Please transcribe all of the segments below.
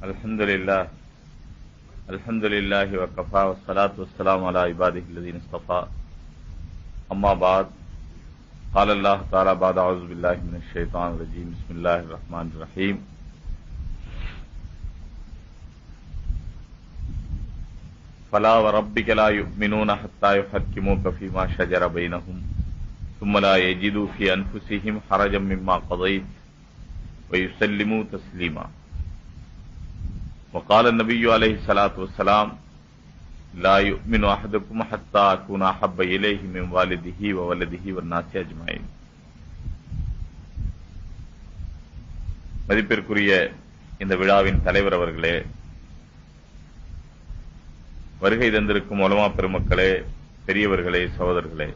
Alhamdulillah wa kafa wa salatu wassalamu ala ibadihi alladhina istafa. Amma ba'd. Qala Allah ta'ala ba'da a'udhu billahi minash shaitanir rajim. Bismillahir rahmanir rahim. Fala wa rabbika la yu'minuna hatta yuhakkimuka fima shajara bainahum thumma la yajidu fi anfusihim harajan mimma qadayt wa yusallimu taslima. وقال النبي عليه الصلاة والسلام لا يؤمن أحدكم حتى أكون أحب إليه من والده وولده والناس أجمعين. மதிப்பிற்குரிய இந்த விழாவின் தலைவர் அவர்களே, வருகை தந்திருக்கும் உலமா பெருமக்களே, பெரியவர்களே, சகோதரர்களே,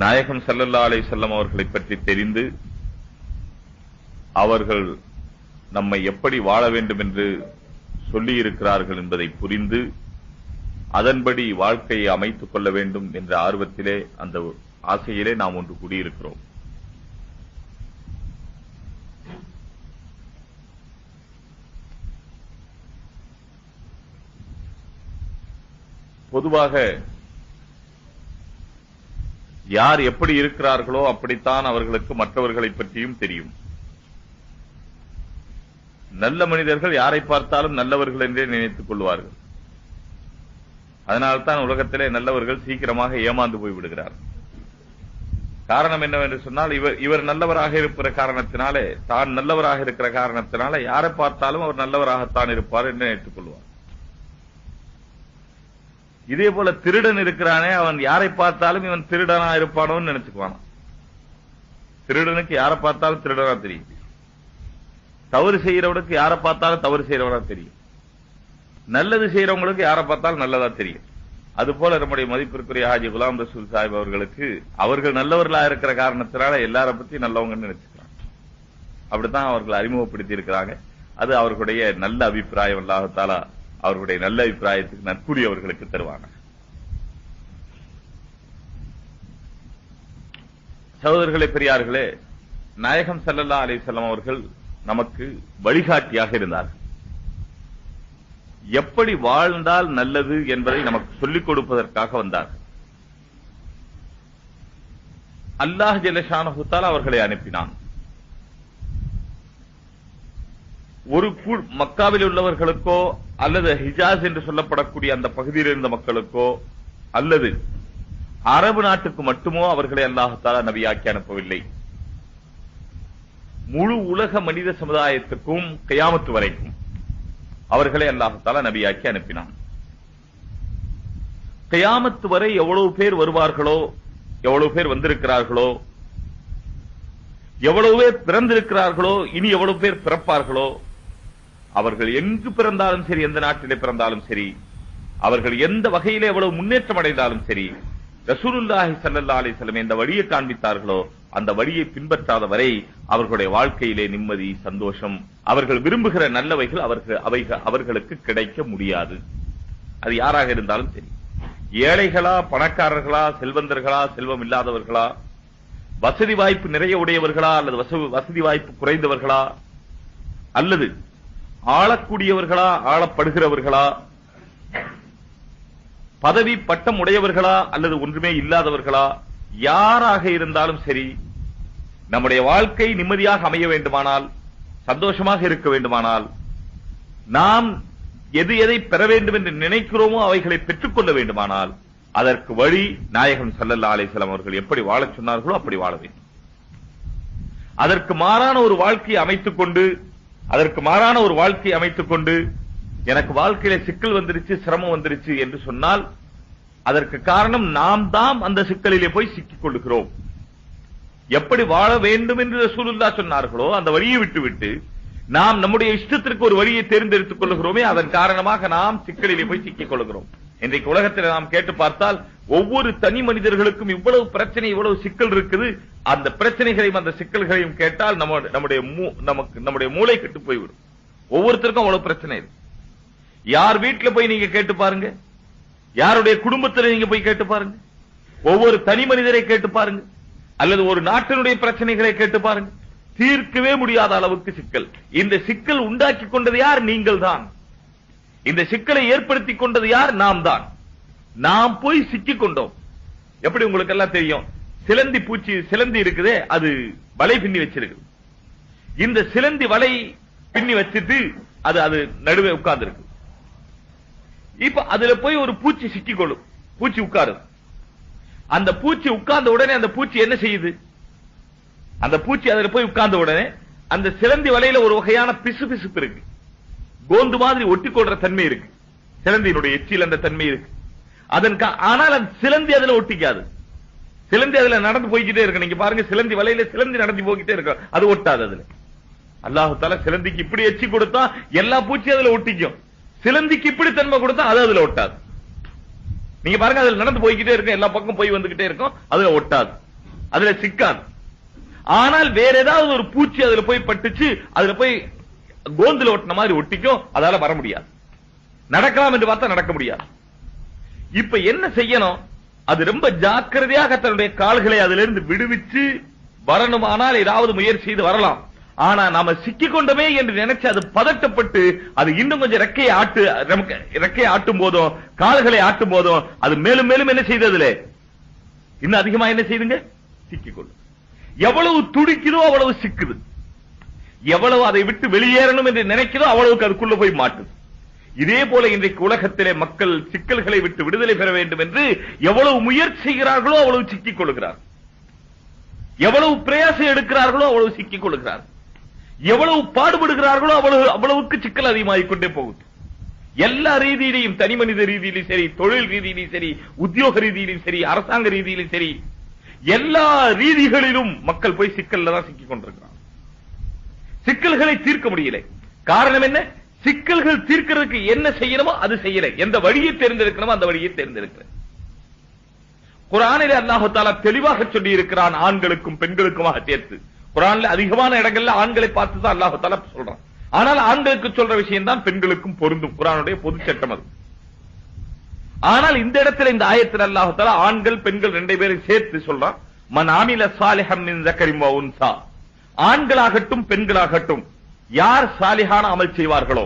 நாயகம் ஸல்லல்லாஹு அலைஹி வஸல்லம் அவர்களை பற்றி தெரிந்து அவர்கள் நம்மை எப்படி வாழ வேண்டும் என்று சொல்லி இருக்கிறார்கள் என்பதை புரிந்து அதன்படி வாழ்க்கையை அமைத்துக் கொள்ள வேண்டும் என்ற ஆர்வத்திலே, அந்த ஆசையிலே நாம் ஒன்று கூடியிருக்கிறோம். பொதுவாக யார் எப்படி இருக்கிறார்களோ அப்படித்தான் அவர்களுக்கு மற்றவர்களை பற்றியும் தெரியும். நல்ல மனிதர்கள் யாரை பார்த்தாலும் நல்லவர்கள் என்றே நினைத்துக் கொள்வார்கள். அதனால்தான் உலகத்திலே நல்லவர்கள் சீக்கிரமாக ஏமாந்து போய்விடுகிறார். காரணம் என்னவென்று சொன்னால், இவர் நல்லவராக இருக்கிற காரணத்தினாலே, தான் நல்லவராக இருக்கிற காரணத்தினாலே யாரை பார்த்தாலும் அவர் நல்லவராகத்தான் இருப்பார் என்று நினைத்துக் கொள்வார். இதே போல திருடன் இருக்கிறானே, அவன் யாரை பார்த்தாலும் இவன் திருடனா இருப்பானோன்னு நினைச்சுக்குவான். திருடனுக்கு யாரை பார்த்தாலும் திருடனா தெரியும். தவறு செய்யறவனுக்கு யாரை பார்த்தாலும் தவறு செய்யறவனா தெரியும். நல்லது செய்யறவங்களுக்கு யாரை பார்த்தாலும் நல்லதா தெரியும். அதுபோல நம்முடைய மதிப்பிற்குரிய ஹாஜி குலாம் ரசூல் சாஹிப் அவர்களுக்கு அவர்கள் நல்லவர்களா இருக்கிற காரணத்தினால எல்லாரை பத்தி நல்லவங்கன்னு நினைச்சுக்கிறாங்க. அப்படித்தான் அவர்கள் அறிமுகப்படுத்தி இருக்கிறாங்க. அது அவர்களுடைய நல்ல அபிப்பிராயம். அல்லாஹ் தஆலா அவர்களுடைய நல்ல அபிப்பிராயத்துக்கு நற்கூலி அவர்களுக்கு தருவாங்க. சகோதரர்களே, பெரியார்களே, நாயகம் ஸல்லல்லாஹு அலைஹி வஸல்லம் அவர்கள் நமக்கு வழிகாட்டியாக இருந்தார்கள். எப்படி வாழ்ந்தால் நல்லது என்பதை நமக்கு சொல்லிக் கொடுப்பதற்காக வந்தார்கள். அல்லாஹ் ஜல்ல ஷானஹு தஆலா அவர்களை அனுப்பினான். ஒரு மக்காவில் உள்ளவர்களுக்கோ அல்லது ஹிஜாஸ் என்று சொல்லப்படக்கூடிய அந்த பகுதியில் இருந்த மக்களுக்கோ அல்லது அரபு நாட்டுக்கு மட்டுமோ அவர்களை அல்லாஹ் தஆலா நபியாக்கி அனுப்பவில்லை. முழு உலக மனித சமுதாயத்துக்கும் கியாமத் வரைக்கும் அவர்களை அல்லாஹ் தஆலா நபியாக்கி அனுப்பினான். கியாமத் வரை எவ்வளவு பேர் வருவார்களோ, எவ்வளவு பேர் வந்திருக்கிறார்களோ, எவ்வளவு பேர் பிறந்திருக்கிறார்களோ, இனி எவ்வளவு பேர் பிறப்பார்களோ, அவர்கள் எங்கு பிறந்தாலும் சரி, எந்த நாட்டிலே பிறந்தாலும் சரி, அவர்கள் எந்த வகையிலே எவ்வளவு முன்னேற்றம் அடைந்தாலும் சரி, ரசூலுல்லாஹி ஸல்லல்லாஹு அலைஹி வஸல்லம் எந்த வழியை காண்பித்தார்களோ அந்த வழியை பின்பற்றாத வரை அவர்களுடைய வாழ்க்கையிலே நிம்மதி, சந்தோஷம், அவர்கள் விரும்புகிற நல்லவைகள் அவர்களுக்கு கிடைக்க முடியாது. அது யாராக இருந்தாலும் சரி, ஏழைகளா, பணக்காரர்களா, செல்வந்தர்களா, செல்வம் இல்லாதவர்களா, வசதி வாய்ப்பு நிறைய உடையவர்களா அல்லது வசதி வாய்ப்பு குறைந்தவர்களா, அல்லது ஆளக்கூடியவர்களா, ஆளப்படுகிறவர்களா, பதவி பட்டம் உடையவர்களா அல்லது ஒன்றுமே இல்லாதவர்களா, யாராக இருந்தாலும் சரி, நம்முடைய வாழ்க்கை நிம்மதியாக அமைய வேண்டுமானால், சந்தோஷமாக இருக்க வேண்டுமானால், நாம் எதை பெற வேண்டும் என்று நினைக்கிறோமோ அவைகளை பெற்றுக்கொள்ள வேண்டுமானால், அதற்கு வழி நாயகம் ஸல்லல்லாஹு அலைஹி வஸல்லம் அவர்கள் எப்படி வாழச் சொன்னார்களோ அப்படி வாழ வேண்டும். அதற்கு மாறான ஒரு வாழ்க்கையை அமைத்துக் கொண்டு எனக்கு வாழ்க்கையில சிக்கல் வந்துருச்சு, சிரமம் வந்துருச்சு என்று சொன்னால் அதற்கு காரணம் நாம் தான் அந்த சிக்கலிலே போய் சிக்கிக் கொள்கிறோம். எப்படி வாழ வேண்டும் என்று ரசூலுல்லாஹ் சொன்னார்களோ அந்த வழியை விட்டுவிட்டு நாம் நம்முடைய இஷ்டத்திற்கு ஒரு வழியை தேர்ந்தெடுத்துக் கொள்கிறோமே, அதன் காரணமாக நாம் சிக்கலிலே போய் சிக்கிக் கொள்கிறோம். இன்றைக்கு உலகத்தில் நாம் கேட்டு பார்த்தால் ஒவ்வொரு தனி மனிதர்களுக்கும் இவ்வளவு பிரச்சனை, இவ்வளவு சிக்கல் இருக்குது. அந்த பிரச்சனைகளையும் அந்த சிக்கல்களையும் கேட்டால் நம்முடைய மூளை கெட்டு போய்விடும். ஒவ்வொருத்தருக்கும் அவ்வளவு பிரச்சனை இருக்கு. யார் வீட்டுல போய் நீங்க கேட்டு பாருங்க, யாருடைய குடும்பத்தில் நீங்க போய் கேட்டு பாருங்க, ஒவ்வொரு தனி மனிதரை கேட்டு பாருங்க. அல்லது ஒரு நாட்டினுடைய பிரச்சனைகளை கேட்டு பாருங்க, தீர்க்கவே முடியாத அளவுக்கு சிக்கல். இந்த சிக்கல் உண்டாக்கி கொண்டது யார்? நீங்கள் தான். இந்த சிக்கலை ஏற்படுத்தி கொண்டது யார்? நாம் தான். நாம் போய் சிக்கிக் கொண்டோம். எப்படி உங்களுக்கு எல்லாம் தெரியும், சிலந்தி பூச்சி சிலந்தி இருக்குதே, அது வலை பின்னி வச்சிருக்கு. இந்த சிலந்தி வலை பின்னி வச்சுட்டு அது நடுவே உட்கார்ந்து இருக்கு. இப்ப அதுல போய் ஒரு பூச்சி சிக்கிக்கொள்ளும். பூச்சி உட்காருது. அந்த பூச்சி உட்கார்ந்த உடனே அந்த பூச்சி என்ன செய்யுது? அந்த பூச்சி அதுல போய் உட்கார்ந்த உடனே அந்த சிலந்தி வலையில ஒரு வகையான பிசு பிசுப்பு இருக்கு. கோந்து மாதிரி ஒட்டி கொள்ற தன்மை இருக்கு. சிலந்தியினுடைய எச்சில் அந்த தன்மை இருக்கு. ஆனால் அந்த சிலந்தி அதுல ஒட்டிக்காது. சிலந்தி அதுல நடந்து போய்கிட்டே இருக்கு. நீங்க பாருங்க, சிலந்தி வலையில சிலந்தி நடந்து போய்கிட்டே இருக்கு. அது ஒட்டாது. அதுல அல்லாஹ் தஆலா சிலந்திக்கு இப்படி எச்சி கொடுத்தா எல்லா பூச்சி அதுல ஒட்டிக்கும். சிலந்திக்கு இப்படி தன்மை கொடுத்தா அது அதுல ஒட்டாது. நீங்க பாருங்க, அதுல நடந்து போய்கிட்டே இருக்கும், எல்லா பக்கம் போய் வந்துகிட்டே இருக்கும், அதுல ஒட்டாது, அதுல சிக்காது. ஆனால் வேற ஏதாவது ஒரு பூச்சி அதுல போய் பட்டுச்சு, அதுல போய் கோந்துல ஒட்டின மாதிரி ஒட்டிக்கும், அதால வர முடியாது. நடக்கலாம் என்று பார்த்தா நடக்க முடியாது. இப்ப என்ன செய்யணும்? அது ரொம்ப ஜாக்கிரதையாக தன்னுடைய கால்களை அதிலிருந்து விடுவிச்சு வரணுமானால் ஏதாவது முயற்சி செய்து வரலாம். ஆனா நாம சிக்கிக் கொண்டமே என்று நினைச்சு அது பதட்டப்பட்டு அது இன்னும் கொஞ்சம் ரெக்கையை ஆட்டும் போதும் கால்களை ஆட்டும் போதும் அது மேலும் மேலும் என்ன செய்ததுல இன்னும் அதிகமா என்ன செய்துங்க? சிக்கிக்கொள்ளும். எவ்வளவு துடிக்குதோ அவ்வளவு சிக்குது. எவ்வளவு அதை விட்டு வெளியேறணும் என்று நினைக்கிறதோ அவ்வளவுக்கு அதுக்குள்ள போய் மாட்டுது. இதே போல இன்றைக்கு உலகத்திலே மக்கள் சிக்கல்களை விட்டு விடுதலை பெற வேண்டும் என்று எவ்வளவு முயற்சி செய்கிறார்களோ அவ்வளவு சிக்கிக் கொள்கிறார். எவ்வளவு பிரயாசம் எடுக்கிறார்களோ அவ்வளவு சிக்கிக் கொள்கிறார். எவ்வளவு பாடுபடுகிறார்களோ அவ்வளவுக்கு சிக்கல் அதிகமாகிக் கொண்டே போகுது. எல்லா ரீதியிலையும், தனி மனித ரீதியிலும் சரி, தொழில் ரீதியிலும் சரி, உத்தியோக ரீதியிலும் சரி, அரசாங்க ரீதியிலும் சரி, எல்லா ரீதிகளிலும் மக்கள் போய் சிக்கல்ல தான் சிக்கிக் கொண்டிருக்கிறார். சிக்கல்களை தீர்க்க முடியல. காரணம் என்ன? சிக்கல்கள் தீர்க்கிறதுக்கு என்ன செய்யணுமோ அது செய்யல. எந்த வழியை தேர்ந்தெடுக்கணுமோ அந்த வழியை தேர்ந்தெடுக்கிற. குர்ஆனிலே அல்லாஹ் தஆலா தெளிவாக சொல்லி இருக்கிறான், ஆண்களுக்கும் பெண்களுக்குமாக சேர்த்து. குர்ஆன்ல அதிகமான இடங்கள்ல ஆண்களை பார்த்து தான் அல்லாஹ் தஆலா சொல்றான். ஆனால் ஆண்களுக்கு சொல்ற விஷயம் தான் பெண்களுக்கும் பொருந்தும். குர்ஆனுடைய பொது சட்டம் அது. ஆனால் இந்த இடத்துல இந்த ஆயத்தில் அல்லாஹ் தஆலா ஆண்கள் பெண்கள் ரெண்டு பேரும் சேர்த்து சொல்றான். மன் ஆமில சாலிஹம் மின் ஸக்கரின் வ உன்ஸா, ஆண்களாகட்டும் பெண்களாகட்டும் யார் சாலிஹான அமல் செய்வார்களோ,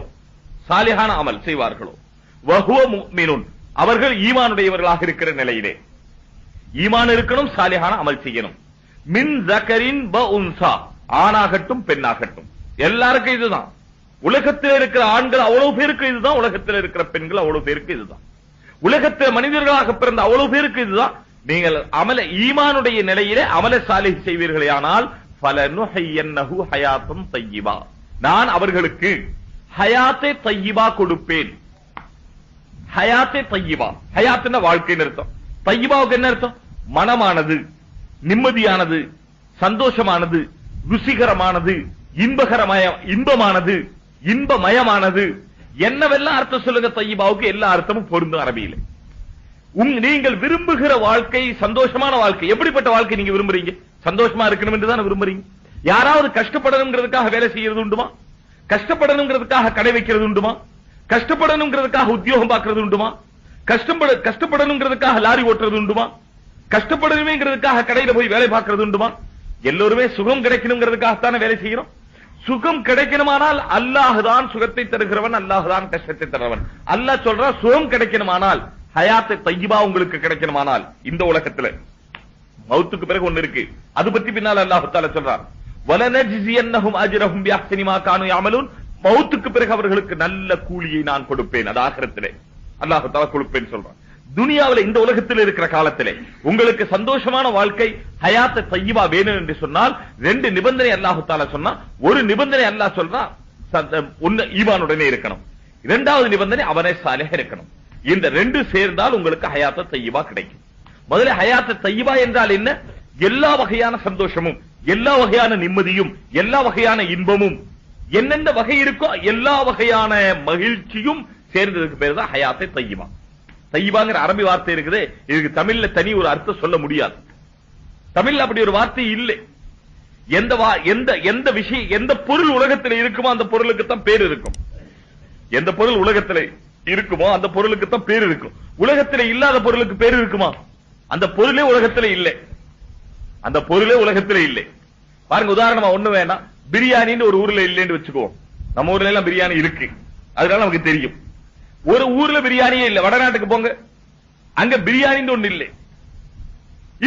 சாலிஹான அமல் செய்வார்களோ, வஹுவ முஃமினுன், அவர்கள் ஈமானுடையவர்களாக இருக்கிற நிலையிலே, ஈமான் இருக்கணும், சாலிஹான அமல் செய்யணும். மின் ஸக்கரின் வ உன்ஸா, ஆணாகட்டும் பெண்ணாகட்டும் எல்லாருக்கும் இதுதான். உலகத்தில் இருக்கிற ஆண்கள் அவ்வளவு பேருக்கு இதுதான், உலகத்தில் இருக்கிற பெண்கள் அவ்வளவு பேருக்கு இதுதான், உலகத்தில் மனிதர்களாக பிறந்த அவ்வளவு பேருக்கு இதுதான். நீங்கள் அமல ஈமானுடைய நிலையிலே அமல சாலிஹ் செய்வீர்களே ஆனால் ஃபலனுஹய்யன்னஹு ஹயாத்துன் தய்யிபா, நான் அவர்களுக்கு ஹயாத்தை தய்யிபா கொடுப்பேன். ஹயாத்தை தய்யிபா, ஹயாத்னா வாழ்க்கைன்னு அர்த்தம். தய்யிபாவுக்கு என்ன அர்த்தம்? மனமானது, நிம்மதியானது, சந்தோஷமானது, ருசிகரமானது, இன்பமானது, இன்பமயமானது, என்னவெல்லாம் அர்த்தம் சொல்லுங்க. தய்யிபாவுக்கு எல்லா அர்த்தமும் பொருந்தும் அரபியில. நீங்கள் விரும்புகிற வாழ்க்கை சந்தோஷமான வாழ்க்கை. எப்படிப்பட்ட வாழ்க்கை நீங்க விரும்புறீங்க? சந்தோஷமா இருக்கணும் என்று தான் விரும்புறீங்க. யாராவது கஷ்டப்படணுங்கிறதுக்காக வேலை செய்யறது உண்டுமா? கஷ்டப்படணுங்கிறதுக்காக கடை வைக்கிறது உண்டுமா? கஷ்டப்படணுங்கிறதுக்காக உத்தியோகம் பார்க்கிறது உண்டுமா? கஷ்டப்படணுங்கிறதுக்காக லாரி ஓட்டுறது உண்டுமா? கஷ்டப்படணுங்கிறதுக்காக கடையில போய் வேலை பார்க்கிறது உண்டுமா? எல்லோருமே சுகம் கிடைக்கணுங்கிறதுக்காகத்தானே வேலை செய்யறோம். சுகம் கிடைக்கணுமானால் அல்லாஹ் தான் சுகத்தை தருகிறவன், அல்லாஹ் தான் கஷ்டத்தை தருகிறவன். அல்லாஹ் சொல்றா சுகம் கிடைக்கணுமானால், ஹயாத்தை தய்யிபா உங்களுக்கு கிடைக்கணுமானால், இந்த உலகத்துல மௌத்துக்கு பிறகு ஒண்ணு இருக்கு, அது பத்தி பின்னால் அல்லாஹ் தஆலா சொல்றார். வலனஜ்ஸியன்னஹும் அஜ்ரஹும் பிஅஹ்ஸனி மா கானூ யஅமலூன், மௌத்துக்கு பிறகு அவர்களுக்கு நல்ல கூலியை நான் கொடுப்பேன். அது ஆகிரத்திலே அல்லாஹ் தஆலா கொடுப்பேன் சொல்றான். துனியாவில் இந்த உலகத்தில் இருக்கிற காலத்திலே உங்களுக்கு சந்தோஷமான வாழ்க்கை, ஹயாத்தை தய்யிபா வேணும் என்று சொன்னால் ரெண்டு நிபந்தனை அல்லாஹ் தஆலா சொன்னா. ஒரு நிபந்தனை அல்லாஹ் சொல்றா, ஒன்னு ஈமானுடனே இருக்கணும், இரண்டாவது நிபந்தனை அவனே சாலிஹ் இருக்கணும். இந்த ரெண்டு சேர்ந்தால் உங்களுக்கு ஹயாத்தை தய்யிபா கிடைக்கும். முதல்ல ஹயாத்தை தய்யிபா என்றால் என்ன? எல்லா வகையான சந்தோஷமும், எல்லா வகையான நிம்மதியும், எல்லா வகையான இன்பமும், என்னென்ன வகை இருக்கோ எல்லா வகையான மகிழ்ச்சியும் சேர்ந்ததுக்கு பேர் தான் ஹயாத்தை தய்யிபா. தய்யிபாங்கிற அரபி வார்த்தை இருக்குது. இதுக்கு தமிழ்ல தனி ஒரு அர்த்தம் சொல்ல முடியாது. தமிழ்ல அப்படி ஒரு வார்த்தை இல்லை. எந்த விஷயம், எந்த பொருள் உலகத்தில் இருக்குமோ அந்த பொருளுக்கு தான் பேர் இருக்கும். எந்த பொருள் உலகத்தில் இருக்குமோ அந்த பொருளுக்கு தான் பேர் இருக்கும். உலகத்தில் இல்லாத பொருளுக்கு பேர் இருக்குமா? அந்த பொருளே உலகத்தில் இல்லை. அந்த பொருளே உலகத்துல இல்லை. பாருங்க, உதாரணமா ஒண்ணு வேணாம், பிரியாணின்னு ஒரு ஊர்ல இல்லைன்னு வச்சுக்குவோம். நம்ம ஊர்ல எல்லாம் பிரியாணி இருக்கு, அதனால நமக்கு தெரியும். ஒரு ஊர்ல பிரியாணியே இல்ல, வடநாட்டுக்கு போங்க, அங்க பிரியாணின்னு ஒண்ணு இல்லை.